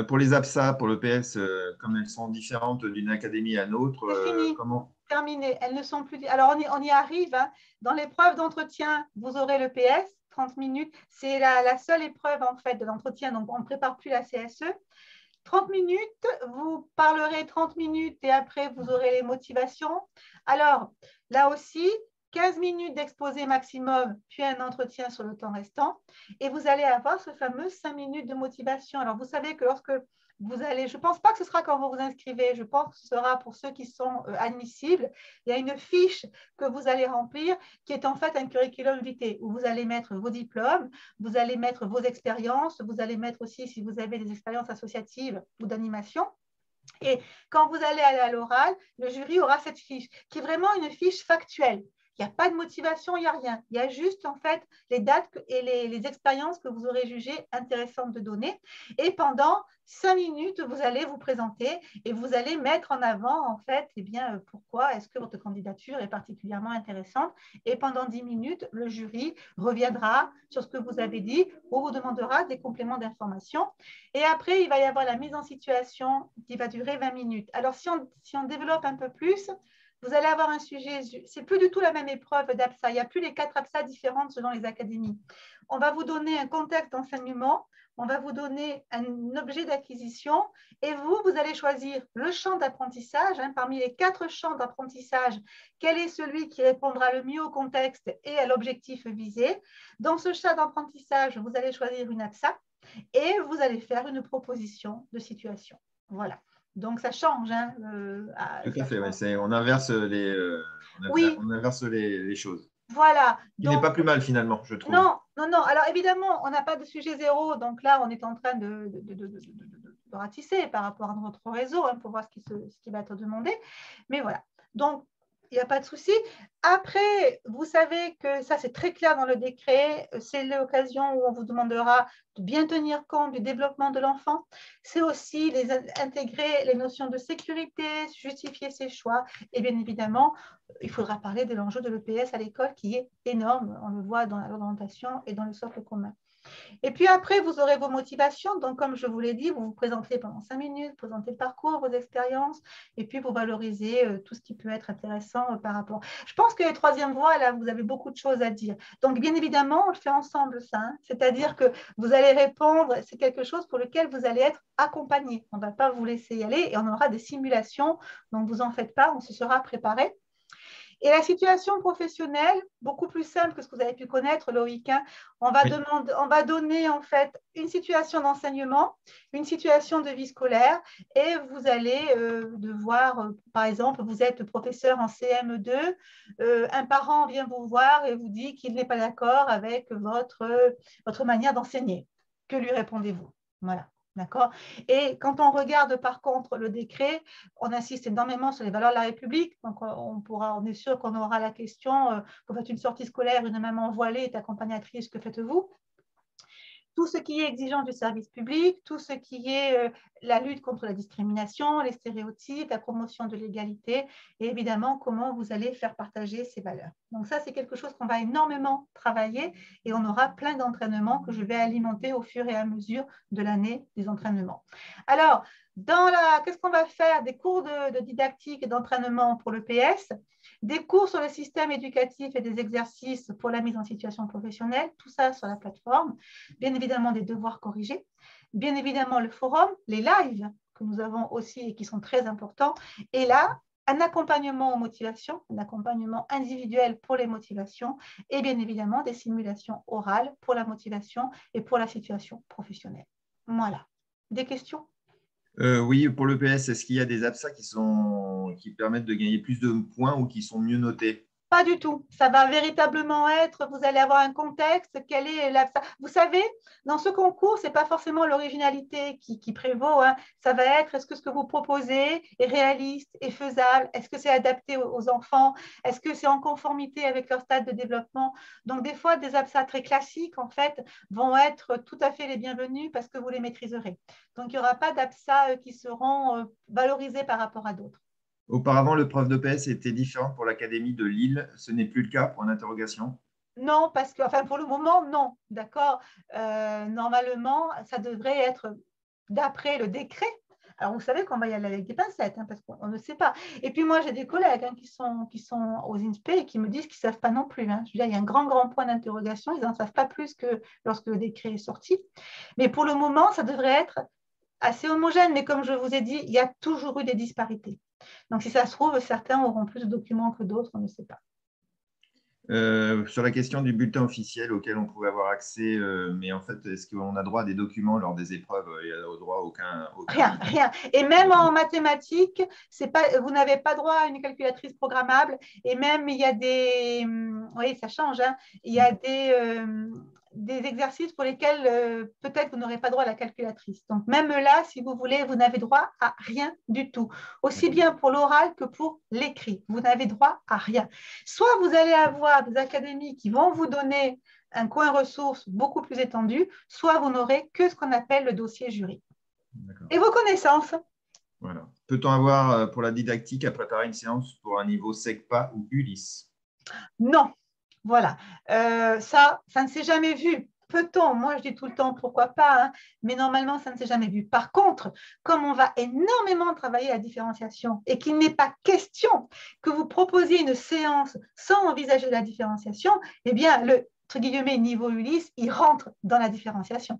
Pour les APSA, pour le PS, comme elles sont différentes d'une académie à l'autre, C'est fini, comment? terminé. Elles ne sont plus. Alors, on y arrive. Hein. Dans l'épreuve d'entretien, vous aurez le PS, 30 minutes. C'est la seule épreuve, en fait, de l'entretien. Donc, on ne prépare plus la CSE. 30 minutes, vous parlerez 30 minutes et après, vous aurez les motivations. Alors, là aussi, 15 minutes d'exposé maximum, puis un entretien sur le temps restant. Et vous allez avoir ce fameux 5 minutes de motivation. Alors, vous savez que lorsque vous allez, je ne pense pas que ce sera quand vous vous inscrivez, je pense que ce sera pour ceux qui sont admissibles. Il y a une fiche que vous allez remplir qui est en fait un curriculum vitae où vous allez mettre vos diplômes, vous allez mettre vos expériences, vous allez mettre aussi si vous avez des expériences associatives ou d'animation. Et quand vous allez aller à l'oral, le jury aura cette fiche qui est vraiment une fiche factuelle. Il n'y a pas de motivation, il n'y a rien. Il y a juste en fait les dates et les expériences que vous aurez jugées intéressantes de donner. Et pendant 5 minutes, vous allez vous présenter et vous allez mettre en avant en fait pourquoi est-ce que votre candidature est particulièrement intéressante. Et pendant 10 minutes, le jury reviendra sur ce que vous avez dit ou vous demandera des compléments d'information. Et après, il va y avoir la mise en situation qui va durer 20 minutes. Alors, si on développe un peu plus, vous allez avoir un sujet, c'est plus du tout la même épreuve d'APSA. Il n'y a plus les 4 APSA différentes selon les académies. On va vous donner un contexte d'enseignement, on va vous donner un objet d'acquisition et vous allez choisir le champ d'apprentissage. Parmi les 4 champs d'apprentissage, quel est celui qui répondra le mieux au contexte et à l'objectif visé? Dans ce champ d'apprentissage, vous allez choisir une APSA et vous allez faire une proposition de situation. Voilà. Donc, ça change. Tout à ça fait, change. on inverse Oui, on inverse les choses. voilà. Ce qui n'est Donc, pas plus mal finalement, je trouve. non, non, non. Alors, évidemment, on n'a pas de sujet zéro. Donc là, on est en train de ratisser par rapport à notre réseau pour voir ce qui va être demandé. Mais voilà. Donc, il n'y a pas de souci. Après, vous savez que ça, c'est très clair dans le décret. C'est l'occasion où on vous demandera de bien tenir compte du développement de l'enfant. C'est aussi intégrer les notions de sécurité, justifier ses choix. Et bien évidemment, il faudra parler de l'enjeu de l'EPS à l'école qui est énorme. On le voit dans l'orientation et dans le socle commun. Et puis après, vous aurez vos motivations. Donc, comme je vous l'ai dit, vous vous présentez pendant 5 minutes, présentez le parcours, vos expériences, et puis vous valorisez tout ce qui peut être intéressant par rapport. Je pense que les troisième voies, là, vous avez beaucoup de choses à dire. Donc, bien évidemment, on le fait ensemble, ça. C'est-à-dire que vous allez répondre, c'est quelque chose pour lequel vous allez être accompagné. On ne va pas vous laisser y aller et on aura des simulations. Donc, vous en faites pas, on se sera préparé. Et la situation professionnelle, beaucoup plus simple que ce que vous avez pu connaître, Loïc. On va donner en fait une situation d'enseignement, une situation de vie scolaire et vous allez devoir, par exemple, vous êtes professeur en CM2, un parent vient vous voir et vous dit qu'il n'est pas d'accord avec votre manière d'enseigner. Que lui répondez-vous? Voilà. D'accord? Et quand on regarde par contre le décret, on insiste énormément sur les valeurs de la République. Donc, on est sûr qu'on aura la question, vous faites une sortie scolaire, une maman voilée est accompagnatrice, que faites-vous? Tout ce qui est exigence du service public, tout ce qui est la lutte contre la discrimination, les stéréotypes, la promotion de l'égalité et évidemment comment vous allez faire partager ces valeurs. Donc ça, c'est quelque chose qu'on va énormément travailler et on aura plein d'entraînements que je vais alimenter au fur et à mesure de l'année des entraînements. Alors, qu'est-ce qu'on va faire? Des cours de didactique et d'entraînement pour le PS, des cours sur le système éducatif et des exercices pour la mise en situation professionnelle, tout ça sur la plateforme. Bien évidemment, des devoirs corrigés. Bien évidemment, le forum, les lives que nous avons aussi et qui sont très importants. Et là, un accompagnement aux motivations, un accompagnement individuel pour les motivations et bien évidemment des simulations orales pour la motivation et pour la situation professionnelle. Voilà. Des questions? Oui, pour le PS, est-ce qu'il y a des APSA qui permettent de gagner plus de points ou qui sont mieux notés? Pas du tout. Ça va véritablement être, vous allez avoir un contexte, quelle est la... Vous savez, dans ce concours, ce n'est pas forcément l'originalité qui prévaut. Hein. Ça va être, est-ce que ce que vous proposez est réaliste, est faisable? Est-ce que c'est adapté aux enfants? Est-ce que c'est en conformité avec leur stade de développement? Donc, des fois, des APSA très classiques, en fait, vont être tout à fait les bienvenus parce que vous les maîtriserez. Donc, il n'y aura pas d'APSA qui seront valorisés par rapport à d'autres. Auparavant, l'épreuve de PS était différente pour l'Académie de Lille. Ce n'est plus le cas pour l'interrogation. Non, parce que, enfin, pour le moment, non. D'accord. Normalement, ça devrait être d'après le décret. Alors, vous savez qu'on va y aller avec des pincettes, hein, parce qu'on ne sait pas. Et puis, moi, j'ai des collègues qui sont aux INSPE et qui me disent qu'ils ne savent pas non plus. Hein. Je veux dire, il y a un grand, grand point d'interrogation. Ils n'en savent pas plus que lorsque le décret est sorti. Mais pour le moment, ça devrait être assez homogène. Mais comme je vous ai dit, il y a toujours eu des disparités. Donc, si ça se trouve, certains auront plus de documents que d'autres, on ne sait pas. Sur la question du bulletin officiel auquel on pouvait avoir accès, mais en fait, est-ce qu'on a droit à des documents lors des épreuves? Il n'y a au droit aucun. Rien, rien. Et même en mathématiques, vous n'avez pas droit à une calculatrice programmable. Et même, il y a oui, ça change. Hein, il y a des exercices pour lesquels peut-être vous n'aurez pas droit à la calculatrice. Donc, même là, si vous voulez, vous n'avez droit à rien du tout. Aussi bien pour l'oral que pour l'écrit. Vous n'avez droit à rien. Soit vous allez avoir des académies qui vont vous donner un coin ressources beaucoup plus étendu, soit vous n'aurez que ce qu'on appelle le dossier jury. Et vos connaissances? Voilà. Peut-on avoir, pour la didactique, à préparer une séance pour un niveau SECPA ou ULIS? Non. Voilà. Ça ne s'est jamais vu. Peut-on? Moi, je dis tout le temps pourquoi pas, hein, mais normalement, ça ne s'est jamais vu. Par contre, comme on va énormément travailler la différenciation et qu'il n'est pas question que vous proposiez une séance sans envisager la différenciation, eh bien, le entre guillemets, niveau Ulysse, il rentre dans la différenciation.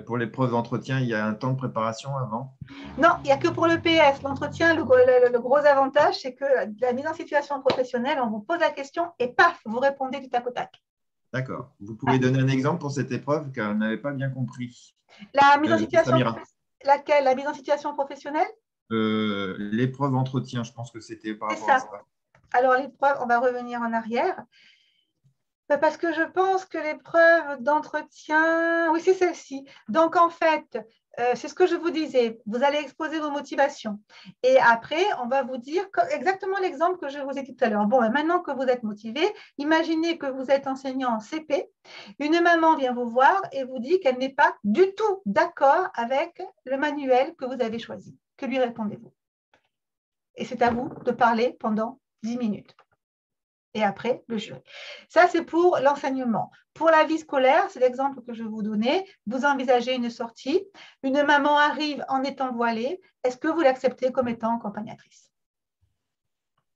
Pour l'épreuve d'entretien, il y a un temps de préparation avant? Non, il n'y a que pour le PS. L'entretien, le gros avantage, c'est que la mise en situation professionnelle, on vous pose la question et paf, vous répondez du tac au tac. D'accord. Vous pouvez donner un exemple pour cette épreuve car je n'avais pas bien compris. La mise en situation, laquelle? La mise en situation professionnelle? L'épreuve entretien, je pense que c'était par rapport ça. à ça. Alors, l'épreuve, on va revenir en arrière. Parce que je pense que l'épreuve d'entretien, oui, c'est celle-ci. Donc, en fait, c'est ce que je vous disais. Vous allez exposer vos motivations. Et après, on va vous dire exactement l'exemple que je vous ai dit tout à l'heure. Bon, maintenant que vous êtes motivé, imaginez que vous êtes enseignant en CP. Une maman vient vous voir et vous dit qu'elle n'est pas du tout d'accord avec le manuel que vous avez choisi. Que lui répondez-vous? Et c'est à vous de parler pendant 10 minutes. Et après, le jury. Ça, c'est pour l'enseignement. Pour la vie scolaire, c'est l'exemple que je vais vous donner. Vous envisagez une sortie. Une maman arrive en étant voilée. Est-ce que vous l'acceptez comme étant accompagnatrice?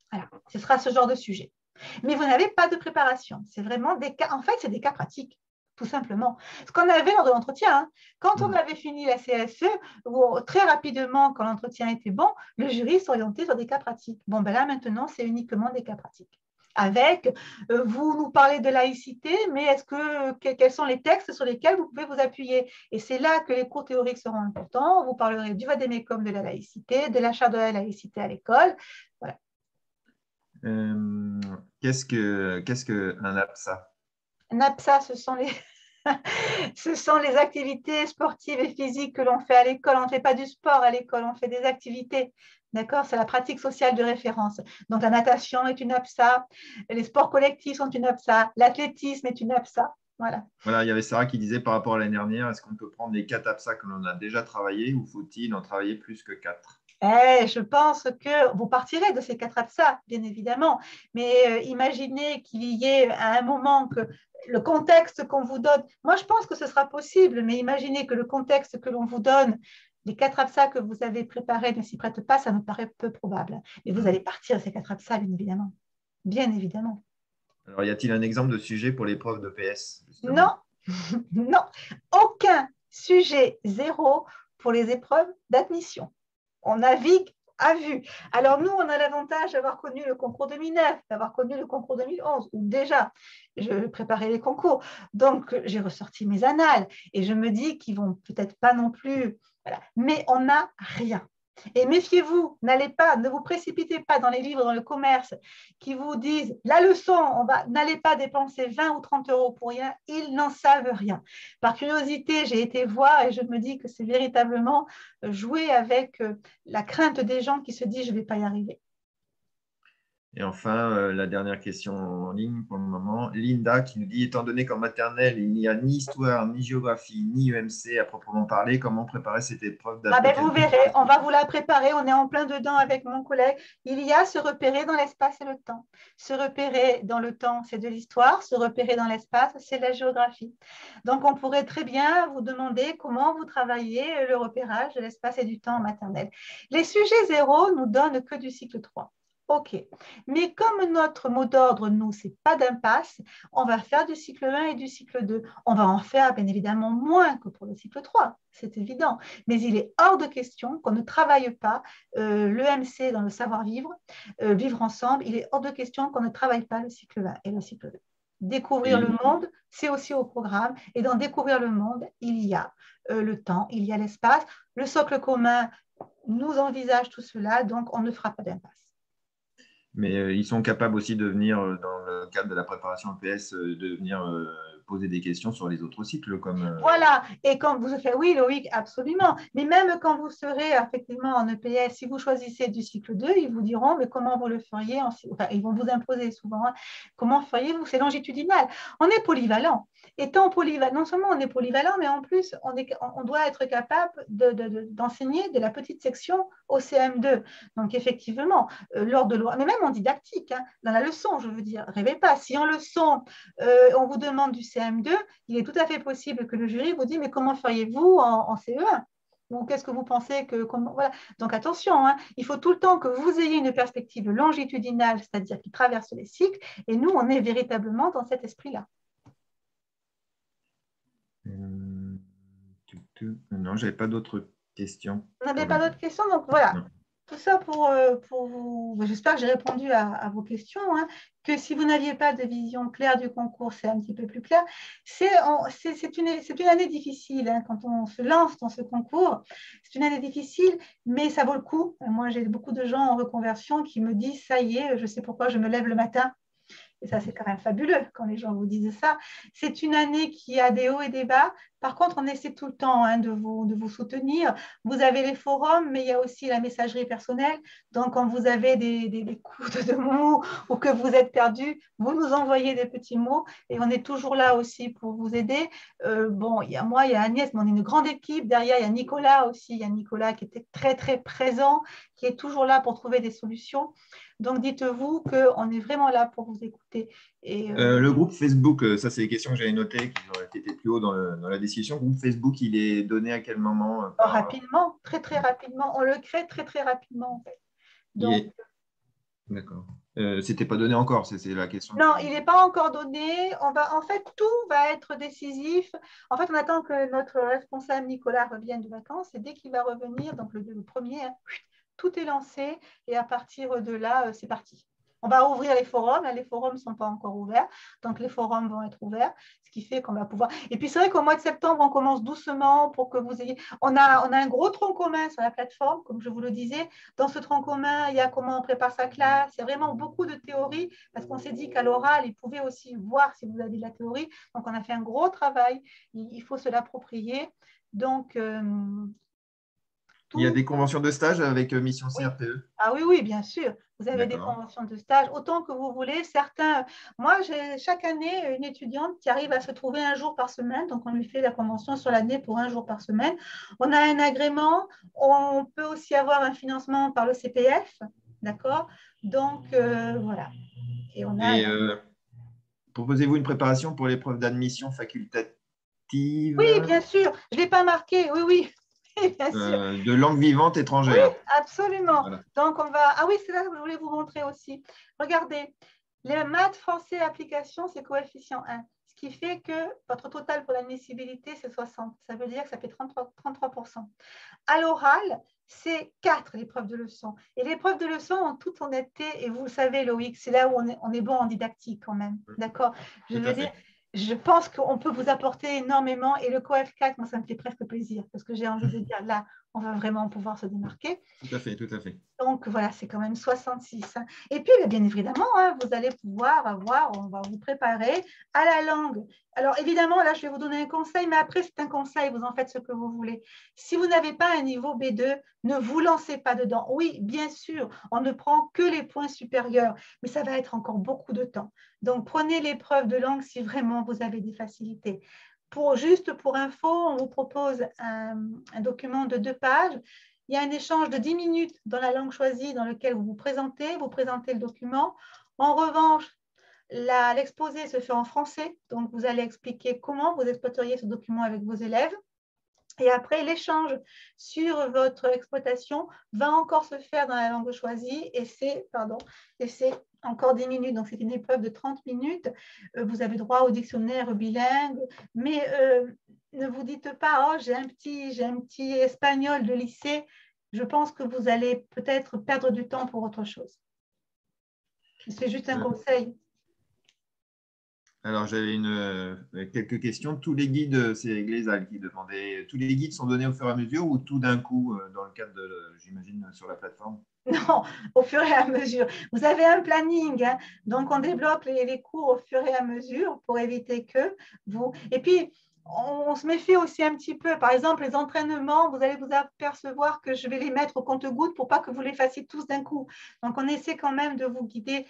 Voilà, ce sera ce genre de sujet. Mais vous n'avez pas de préparation. C'est vraiment des cas, en fait, c'est des cas pratiques, tout simplement. Ce qu'on avait lors de l'entretien, hein, quand on avait fini la CSE, très rapidement, quand l'entretien était bon, le jury s'orientait sur des cas pratiques. Bon, ben là, maintenant, c'est uniquement des cas pratiques. Avec, vous nous parlez de laïcité, mais quels sont les textes sur lesquels vous pouvez vous appuyer? Et c'est là que les cours théoriques seront importants. Vous parlerez du vadémécum de la laïcité, de la charte de la laïcité à l'école. Voilà. Qu'est-ce qu'un APSA? Un APSA, ce sont les... Ce sont les activités sportives et physiques que l'on fait à l'école. On ne fait pas du sport à l'école, on fait des activités. D'accord? C'est la pratique sociale de référence. Donc, la natation est une APSA, les sports collectifs sont une APSA, l'athlétisme est une APSA. Voilà. Voilà, il y avait Sarah qui disait par rapport à l'année dernière, est-ce qu'on peut prendre les 4 APSA que l'on a déjà travaillé ou faut-il en travailler plus que 4? Je pense que vous partirez de ces 4 APSA, bien évidemment, mais imaginez qu'il y ait à un moment que le contexte qu'on vous donne, moi je pense que ce sera possible, mais imaginez que le contexte que l'on vous donne, les 4 APSA que vous avez préparés ne s'y prêtent pas, ça me paraît peu probable. Mais vous allez partir de ces 4 APSA, bien évidemment. Bien évidemment. Alors, y a-t-il un exemple de sujet pour l'épreuve de PS, Non, justement? non, aucun sujet zéro pour les épreuves d'admission. On navigue à vue. Alors nous, on a l'avantage d'avoir connu le concours 2009, d'avoir connu le concours 2011, où déjà, je préparais les concours. Donc, j'ai ressorti mes annales et je me dis qu'ils vont peut-être pas non plus… Voilà. Mais on n'a rien. Et méfiez-vous, ne vous précipitez pas dans les livres, dans le commerce, qui vous disent la leçon, n'allez pas dépenser 20 ou 30 euros pour rien, ils n'en savent rien. Par curiosité, j'ai été voir et je me dis que c'est véritablement jouer avec la crainte des gens qui se disent je ne vais pas y arriver. Et enfin, la dernière question en ligne pour le moment, Linda qui nous dit, étant donné qu'en maternelle, il n'y a ni histoire, ni géographie, ni EMC à proprement parler, comment préparer cette épreuve Vous d'après-calcul? verrez, on va vous la préparer, on est en plein dedans avec mon collègue. Il y a se repérer dans l'espace et le temps. Se repérer dans le temps, c'est de l'histoire, se repérer dans l'espace, c'est de la géographie. Donc, on pourrait très bien vous demander comment vous travaillez le repérage de l'espace et du temps en maternelle. Les sujets zéro nous donnent que du cycle 3. OK. Mais comme notre mot d'ordre, nous, c'est pas d'impasse, on va faire du cycle 1 et du cycle 2. On va en faire, bien évidemment, moins que pour le cycle 3, c'est évident. Mais il est hors de question qu'on ne travaille pas l'EMC dans le savoir-vivre, vivre ensemble. Il est hors de question qu'on ne travaille pas le cycle 1 et le cycle 2. Découvrir le monde, c'est aussi au programme. Et dans découvrir le monde, il y a le temps, il y a l'espace. Le socle commun nous envisage tout cela, donc on ne fera pas d'impasse. Mais ils sont capables aussi de venir, dans le cadre de la préparation EPS, de venir poser des questions sur les autres cycles. Voilà, et quand vous faites, oui, Loïc, absolument. Mais même quand vous serez effectivement en EPS, si vous choisissez du cycle 2, ils vous diront, mais comment vous le feriez enfin, ils vont vous imposer souvent, hein, comment feriez-vous? C'est longitudinal. On est polyvalent. Étant polyvalent, non seulement on est polyvalent, mais en plus, on doit être capable d'enseigner de la petite section au CM2. Donc, effectivement, lors de loi, mais même en didactique, hein, dans la leçon, je veux dire, rêvez pas. Si en leçon, on vous demande du CM2, il est tout à fait possible que le jury vous dise, mais comment feriez-vous en CE1? Ou qu'est-ce que vous pensez que… Voilà. Donc attention, hein, il faut tout le temps que vous ayez une perspective longitudinale, c'est-à-dire qui traverse les cycles, et nous, on est véritablement dans cet esprit-là. Non, je n'avais pas d'autres questions. Vous n'avez pas d'autres questions? Donc voilà. Non. Tout ça pour vous. J'espère que j'ai répondu à vos questions. Hein, que si vous n'aviez pas de vision claire du concours, c'est un petit peu plus clair. C'est une année difficile hein, quand on se lance dans ce concours. C'est une année difficile, mais ça vaut le coup. Moi, j'ai beaucoup de gens en reconversion qui me disent, ça y est, je sais pourquoi je me lève le matin. Et ça, c'est quand même fabuleux quand les gens vous disent ça. C'est une année qui a des hauts et des bas. Par contre, on essaie tout le temps hein, de vous soutenir. Vous avez les forums, mais il y a aussi la messagerie personnelle. Donc, quand vous avez des coups de mou ou que vous êtes perdu, vous nous envoyez des petits mots et on est toujours là aussi pour vous aider. Bon, il y a moi, il y a Agnès, mais on est une grande équipe. Derrière, il y a Nicolas aussi. Il y a Nicolas qui était très, très présent, qui est toujours là pour trouver des solutions. Donc, dites-vous qu'on est vraiment là pour vous écouter. Et, le groupe Facebook, ça c'est les questions que j'avais notées qui étaient plus haut dans la discussion. Le groupe Facebook, il est donné à quel moment rapidement, très très rapidement. On le crée très très rapidement en fait. Donc, D'accord. C'était pas donné encore, c'est la question. Non, il n'est pas encore donné. En fait, tout va être décisif. En fait, on attend que notre responsable Nicolas revienne de vacances et dès qu'il va revenir, donc le premier, hein, tout est lancé et à partir de là, c'est parti. On va ouvrir les forums. Là, les forums ne sont pas encore ouverts. Donc, les forums vont être ouverts, ce qui fait qu'on va pouvoir… Et puis, c'est vrai qu'au mois de septembre, on commence doucement pour que vous ayez… On a un gros tronc commun sur la plateforme, comme je vous le disais. Dans ce tronc commun, il y a comment on prépare sa classe. Il y a vraiment beaucoup de théorie parce qu'on s'est dit qu'à l'oral, ils pouvaient aussi voir si vous avez de la théorie. Donc, on a fait un gros travail. Il faut se l'approprier. Donc, Il y a des conventions de stage avec Mission oui. CRPE? Ah oui, oui, bien sûr. Vous avez des D'accord. conventions de stage, autant que vous voulez. Certains, moi, j'ai chaque année une étudiante qui arrive à se trouver un jour par semaine. Donc, on lui fait la convention sur l'année pour un jour par semaine. On a un agrément. On peut aussi avoir un financement par le CPF. D'accord? Donc, voilà. Et on a… Et proposez-vous une préparation pour l'épreuve d'admission facultative Oui, bien sûr. Je ne l'ai pas marqué. Oui, oui. Bien sûr. de langue vivante Oui, étrangère? absolument. Voilà. Donc, on va… Ah oui, c'est là que je voulais vous montrer aussi. Regardez, les maths, français, application, c'est coefficient 1. Ce qui fait que votre total pour l'admissibilité, c'est 60. Ça veut dire que ça fait 33%. À l'oral, c'est 4 l'épreuve de leçon. Et l'épreuve de leçon, en toute honnêteté, et vous le savez, Loïc, c'est là où on est bon en didactique quand même. D'accord? Je veux dire, je pense qu'on peut vous apporter énormément. Et le COEF 4, moi, ça me fait presque plaisir parce que j'ai envie de dire, là, on va vraiment pouvoir se démarquer. Tout à fait, tout à fait. Donc, voilà, c'est quand même 66. Et puis, bien évidemment, vous allez pouvoir avoir, on va vous préparer à la langue. Alors, évidemment, là, je vais vous donner un conseil, mais après, c'est un conseil, vous en faites ce que vous voulez. Si vous n'avez pas un niveau B2, ne vous lancez pas dedans. Oui, bien sûr, on ne prend que les points supérieurs, mais ça va être encore beaucoup de temps. Donc, prenez l'épreuve de langue si vraiment vous avez des facilités. Juste pour info, on vous propose un document de 2 pages. Il y a un échange de 10 minutes dans la langue choisie dans lequel vous présentez le document. En revanche, l'exposé se fait en français, donc vous allez expliquer comment vous exploiteriez ce document avec vos élèves. Et après, l'échange sur votre exploitation va encore se faire dans la langue choisie et c'est encore 10 minutes. Donc, c'est une épreuve de 30 minutes. Vous avez droit au dictionnaire bilingue, mais ne vous dites pas, oh, j'ai un petit espagnol de lycée. Je pense que vous allez peut-être perdre du temps pour autre chose. C'est juste un conseil. Alors, j'avais quelques questions. Tous les guides, c'est Glézal qui demandait, tous les guides sont donnés au fur et à mesure ou tout d'un coup, dans le cadre j'imagine, sur la plateforme? Non, au fur et à mesure. Vous avez un planning, donc on débloque les cours au fur et à mesure pour éviter que vous… Et puis, on se méfie aussi un petit peu. Par exemple, les entraînements, vous allez vous apercevoir que je vais les mettre au compte-gouttes pour pas que vous les fassiez tous d'un coup. Donc, on essaie quand même de vous guider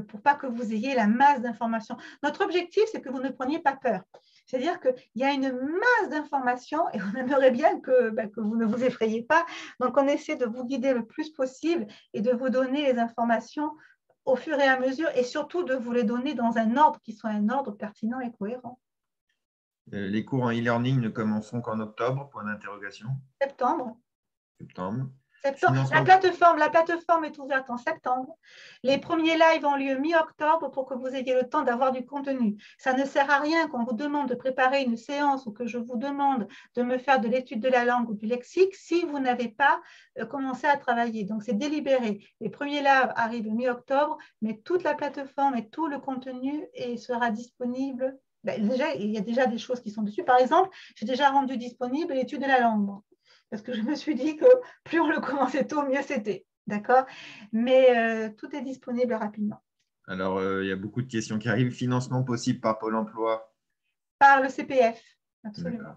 pour pas que vous ayez la masse d'informations. Notre objectif, c'est que vous ne preniez pas peur. C'est-à-dire qu'il y a une masse d'informations et on aimerait bien que vous ne vous effrayez pas. Donc, on essaie de vous guider le plus possible et de vous donner les informations au fur et à mesure et surtout de vous les donner dans un ordre qui soit un ordre pertinent et cohérent. Les cours en e-learning ne commenceront qu'en octobre, point d'interrogation. Septembre. La plateforme est ouverte en septembre. Les premiers lives ont lieu mi-octobre pour que vous ayez le temps d'avoir du contenu. Ça ne sert à rien qu'on vous demande de préparer une séance ou que je vous demande de me faire de l'étude de la langue ou du lexique si vous n'avez pas commencé à travailler. Donc, c'est délibéré. Les premiers lives arrivent mi-octobre, mais toute la plateforme et tout le contenu sera disponible. Déjà, il y a déjà des choses qui sont dessus. Par exemple, j'ai déjà rendu disponible l'étude de la langue. Parce que je me suis dit que plus on le commençait tôt, mieux c'était. D'accord? Mais tout est disponible rapidement. Alors, il y a beaucoup de questions qui arrivent. Financement possible par Pôle emploi? Par le CPF, absolument.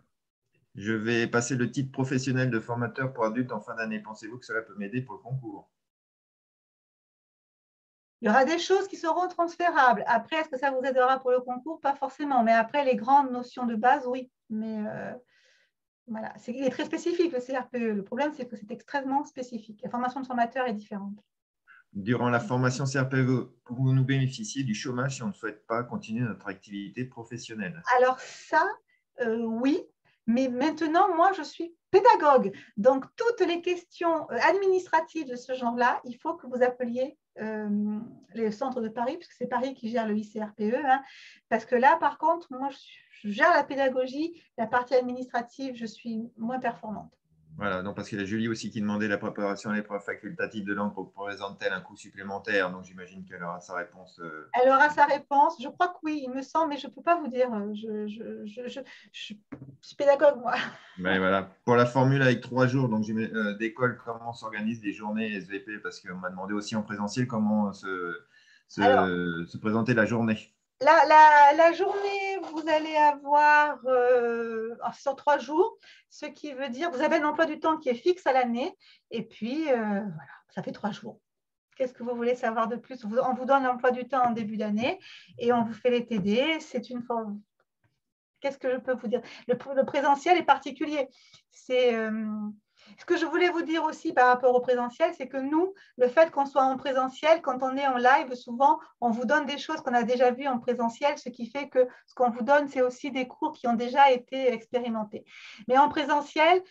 Je vais passer le titre professionnel de formateur pour adultes en fin d'année. Pensez-vous que cela peut m'aider pour le concours? Il y aura des choses qui seront transférables. Après, est-ce que ça vous aidera pour le concours? Pas forcément. Mais après, les grandes notions de base, oui. Mais voilà, il est très spécifique le CRPE. Le problème, c'est que c'est extrêmement spécifique. La formation de formateur est différente. Durant la formation CRPE, pouvons-nous bénéficier du chômage si on ne souhaite pas continuer notre activité professionnelle? Alors ça, oui. Mais maintenant, moi, je suis pédagogue. Donc, toutes les questions administratives de ce genre-là, il faut que vous appeliez les centres de Paris, puisque c'est Paris qui gère le ICRPE. Parce que là, par contre, moi, je gère la pédagogie, la partie administrative, je suis moins performante. Voilà, donc parce qu'il y a Julie aussi qui demandait la préparation à l'épreuve facultative de langue représente-t-elle un coût supplémentaire? Donc j'imagine qu'elle aura sa réponse. Elle aura sa réponse. Je crois que oui, il me semble, mais je ne peux pas vous dire. Je suis pédagogue, moi. Ben voilà. Pour la formule avec 3 jours d'école, comment s'organisent les journées SVP? Parce qu'on m'a demandé aussi en présentiel comment Alors, se présenter la journée. la journée, vous allez avoir sur 3 jours, ce qui veut dire vous avez un emploi du temps qui est fixe à l'année, et puis voilà, ça fait 3 jours. Qu'est-ce que vous voulez savoir de plus? On vous donne l'emploi du temps en début d'année et on vous fait les TD. C'est une forme. Qu'est-ce que je peux vous dire? Le présentiel est particulier. C'est ce que je voulais vous dire aussi par rapport au présentiel, c'est que nous, le fait qu'on soit en présentiel, quand on est en live, souvent, on vous donne des choses qu'on a déjà vues en présentiel, ce qui fait que ce qu'on vous donne, c'est aussi des cours qui ont déjà été expérimentés. Mais en présentiel,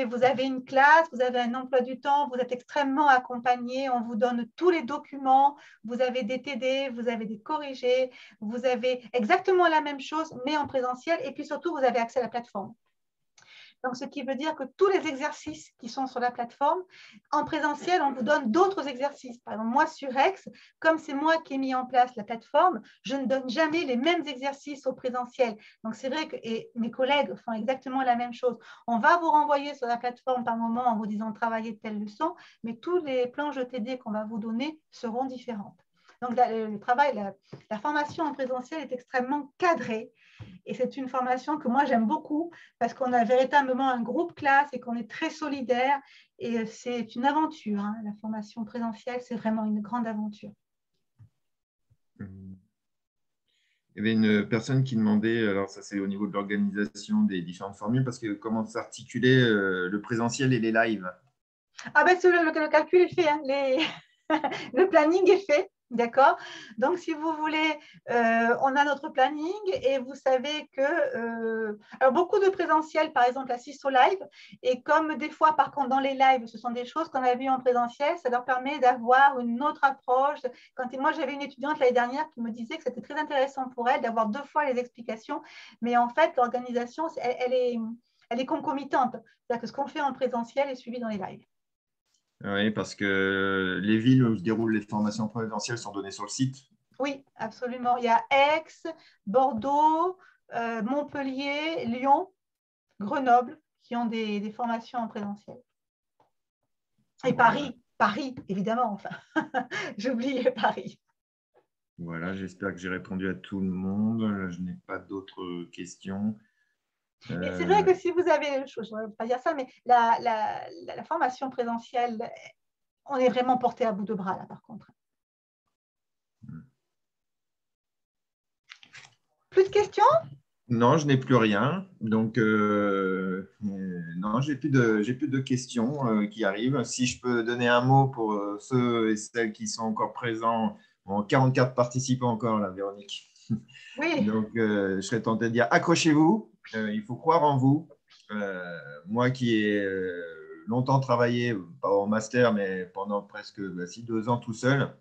vous avez une classe, vous avez un emploi du temps, vous êtes extrêmement accompagné, on vous donne tous les documents, vous avez des TD, vous avez des corrigés, vous avez exactement la même chose, mais en présentiel, et puis surtout, vous avez accès à la plateforme. Donc, ce qui veut dire que tous les exercices qui sont sur la plateforme, en présentiel, on vous donne d'autres exercices. Par exemple, moi, sur Rex, comme c'est moi qui ai mis en place la plateforme, je ne donne jamais les mêmes exercices au présentiel. Donc, c'est vrai que et mes collègues font exactement la même chose. On va vous renvoyer sur la plateforme par moment en vous disant travailler telle leçon, mais tous les planches de TD qu'on va vous donner seront différentes. Donc, le travail, la formation en présentiel est extrêmement cadrée. Et c'est une formation que moi j'aime beaucoup parce qu'on a véritablement un groupe classe et qu'on est très solidaire. Et c'est une aventure. Hein. La formation présentielle, c'est vraiment une grande aventure. Il y avait une personne qui demandait, alors ça c'est au niveau de l'organisation des différentes formules, parce que comment s'articuler le présentiel et les lives? Ah ben le calcul est fait. Hein. Le planning est fait. D'accord. Donc, si vous voulez, on a notre planning et vous savez que alors beaucoup de présentiel, par exemple, assistent au live. Et comme des fois, par contre, dans les lives, ce sont des choses qu'on a vues en présentiel, ça leur permet d'avoir une autre approche. Moi, j'avais une étudiante l'année dernière qui me disait que c'était très intéressant pour elle d'avoir 2 fois les explications. Mais en fait, l'organisation, elle est concomitante. C'est-à-dire que ce qu'on fait en présentiel est suivi dans les lives. Oui, parce que les villes où se déroulent les formations présentielles sont données sur le site. Oui, absolument. Il y a Aix, Bordeaux, Montpellier, Lyon, Grenoble qui ont des formations en présentiel. Et Voilà. Paris, évidemment, enfin. J'oubliais Paris. Voilà, j'espère que j'ai répondu à tout le monde. Je n'ai pas d'autres questions. Mais c'est vrai que si vous avez, je ne vais pas dire ça, mais la formation présentielle, on est vraiment porté à bout de bras là, par contre. Plus de questions? Non, je n'ai plus rien. Donc, non, j'ai plus de questions qui arrivent. Si je peux donner un mot pour ceux et celles qui sont encore présents, bon, 44 participants encore là, Véronique. Oui. Donc, je serais tenté de dire accrochez-vous, il faut croire en vous. Moi qui ai longtemps travaillé, pas en master, mais pendant presque 2 ans tout seul,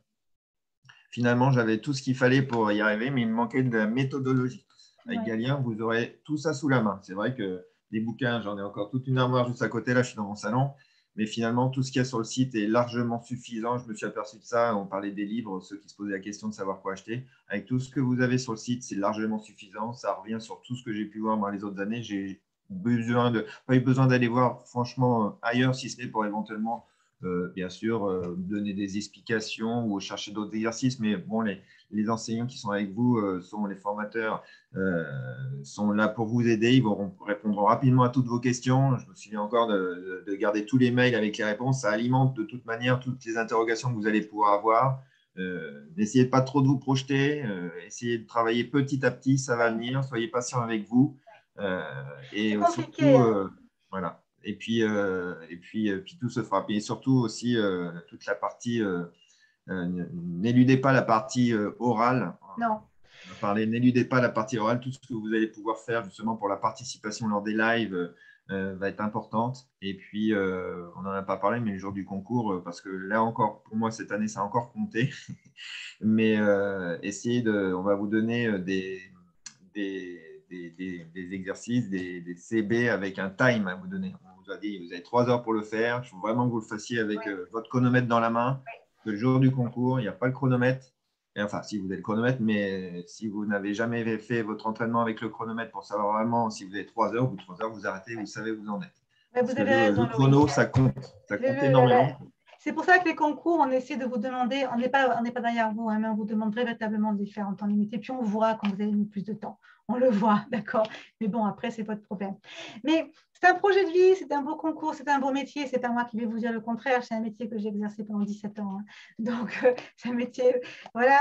finalement, j'avais tout ce qu'il fallait pour y arriver, mais il me manquait de la méthodologie. Avec Ouais. Galien, vous aurez tout ça sous la main. C'est vrai que des bouquins, j'en ai encore toute une armoire juste à côté. Là, je suis dans mon salon. Mais finalement, tout ce qu'il y a sur le site est largement suffisant. Je me suis aperçu de ça. On parlait des livres, ceux qui se posaient la question de savoir quoi acheter. Avec tout ce que vous avez sur le site, c'est largement suffisant. Ça revient sur tout ce que j'ai pu voir moi les autres années. J'ai pas eu besoin d'aller voir franchement ailleurs, si ce n'est pour éventuellement bien sûr, donner des explications ou chercher d'autres exercices. Mais bon, les enseignants qui sont avec vous, sont les formateurs, sont là pour vous aider. Ils vont répondre rapidement à toutes vos questions. Je me souviens encore de garder tous les mails avec les réponses. Ça alimente de toute manière toutes les interrogations que vous allez pouvoir avoir. N'essayez pas trop de vous projeter. Essayez de travailler petit à petit. Ça va venir. Soyez patient avec vous. Et C'est compliqué. surtout, Hein. voilà. Et puis tout se fera. Et surtout aussi toute la partie, n'éludez pas la partie orale. Non. On va parler, n'éludez pas la partie orale. Tout ce que vous allez pouvoir faire justement pour la participation lors des lives va être importante. Et puis, on n'en a pas parlé, mais le jour du concours, parce que là encore, pour moi, cette année, ça a encore compté. Mais on va vous donner des exercices, des CB avec un time à vous donner. On vous a dit, vous avez 3 heures pour le faire. Il faut vraiment que vous le fassiez avec votre chronomètre dans la main. Le jour du concours, il n'y a pas le chronomètre. Et enfin, si vous avez le chronomètre, mais si vous n'avez jamais fait votre entraînement avec le chronomètre pour savoir vraiment si vous avez 3 heures, au bout de 3 heures, vous arrêtez, vous savez où vous en êtes. Mais Parce vous que avez raison, le chrono, ça compte. Ça compte énormément. C'est pour ça que les concours, on essaie de vous demander, on n'est pas derrière vous, hein, mais on vous demande véritablement de les faire en temps limité. Puis on voit quand vous avez mis plus de temps. On le voit, d'accord. Mais bon, après, c'est votre problème. Mais c'est un projet de vie, c'est un beau concours, c'est un beau métier. C'est pas moi qui vais vous dire le contraire. C'est un métier que j'ai exercé pendant 17 ans. Hein. Donc, c'est un métier, voilà.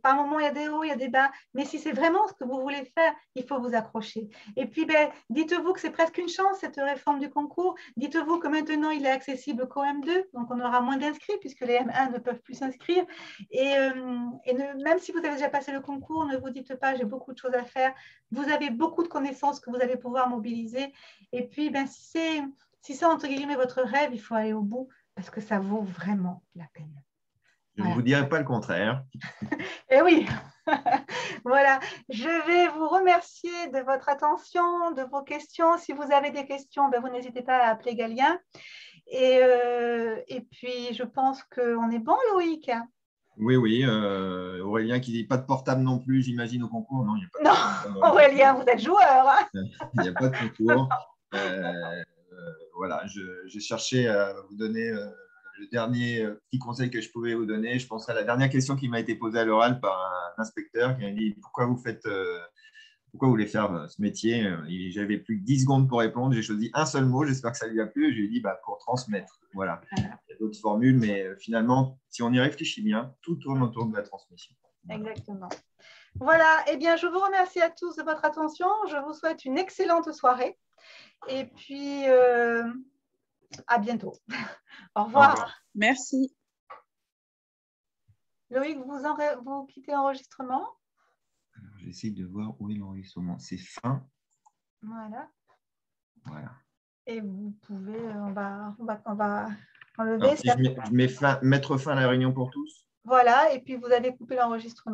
Par moments, il y a des hauts, il y a des bas. Mais si c'est vraiment ce que vous voulez faire, il faut vous accrocher. Et puis, dites-vous que c'est presque une chance, cette réforme du concours. Dites-vous que maintenant, il est accessible qu'au M2. Donc, on aura moins d'inscrits puisque les M1 ne peuvent plus s'inscrire. Et même si vous avez déjà passé le concours, ne vous dites pas, j'ai beaucoup de choses à faire. Vous avez beaucoup de connaissances que vous allez pouvoir mobiliser. Et puis, si c'est entre guillemets votre rêve, il faut aller au bout parce que ça vaut vraiment la peine. Je ne vous dirai pas le contraire. Eh oui, voilà. Je vais vous remercier de votre attention, de vos questions. Si vous avez des questions, vous n'hésitez pas à appeler Galien. Et puis, je pense qu'on est bon, Loïc. Oui. Aurélien qui dit pas de portable non plus, j'imagine, au concours. Non, il n'y a pas de portable. Non, Aurélien, vous êtes joueur. Hein. Il n'y a pas de concours. Voilà, j'ai cherché à vous donner le dernier petit conseil que je pouvais vous donner. Je pense à la dernière question qui m'a été posée à l'oral par un inspecteur qui m'a dit pourquoi vous voulez faire ce métier. J'avais plus que 10 secondes pour répondre. J'ai choisi un seul mot. J'espère que ça lui a plu. Je lui ai dit pour transmettre. Voilà. Il y a d'autres formules, mais finalement, si on y réfléchit bien, tout tourne autour de la transmission. Exactement. Voilà. Eh bien, je vous remercie à tous de votre attention. Je vous souhaite une excellente soirée. Et puis, à bientôt. Au revoir. Au revoir. Merci. Loïc, vous quittez l'enregistrement. J'essaie de voir où est l'enregistrement. C'est fin. Voilà. Voilà. Et vous pouvez, on va enlever. Alors, si je mets mettre fin à la réunion pour tous. Voilà, et puis vous allez couper l'enregistrement.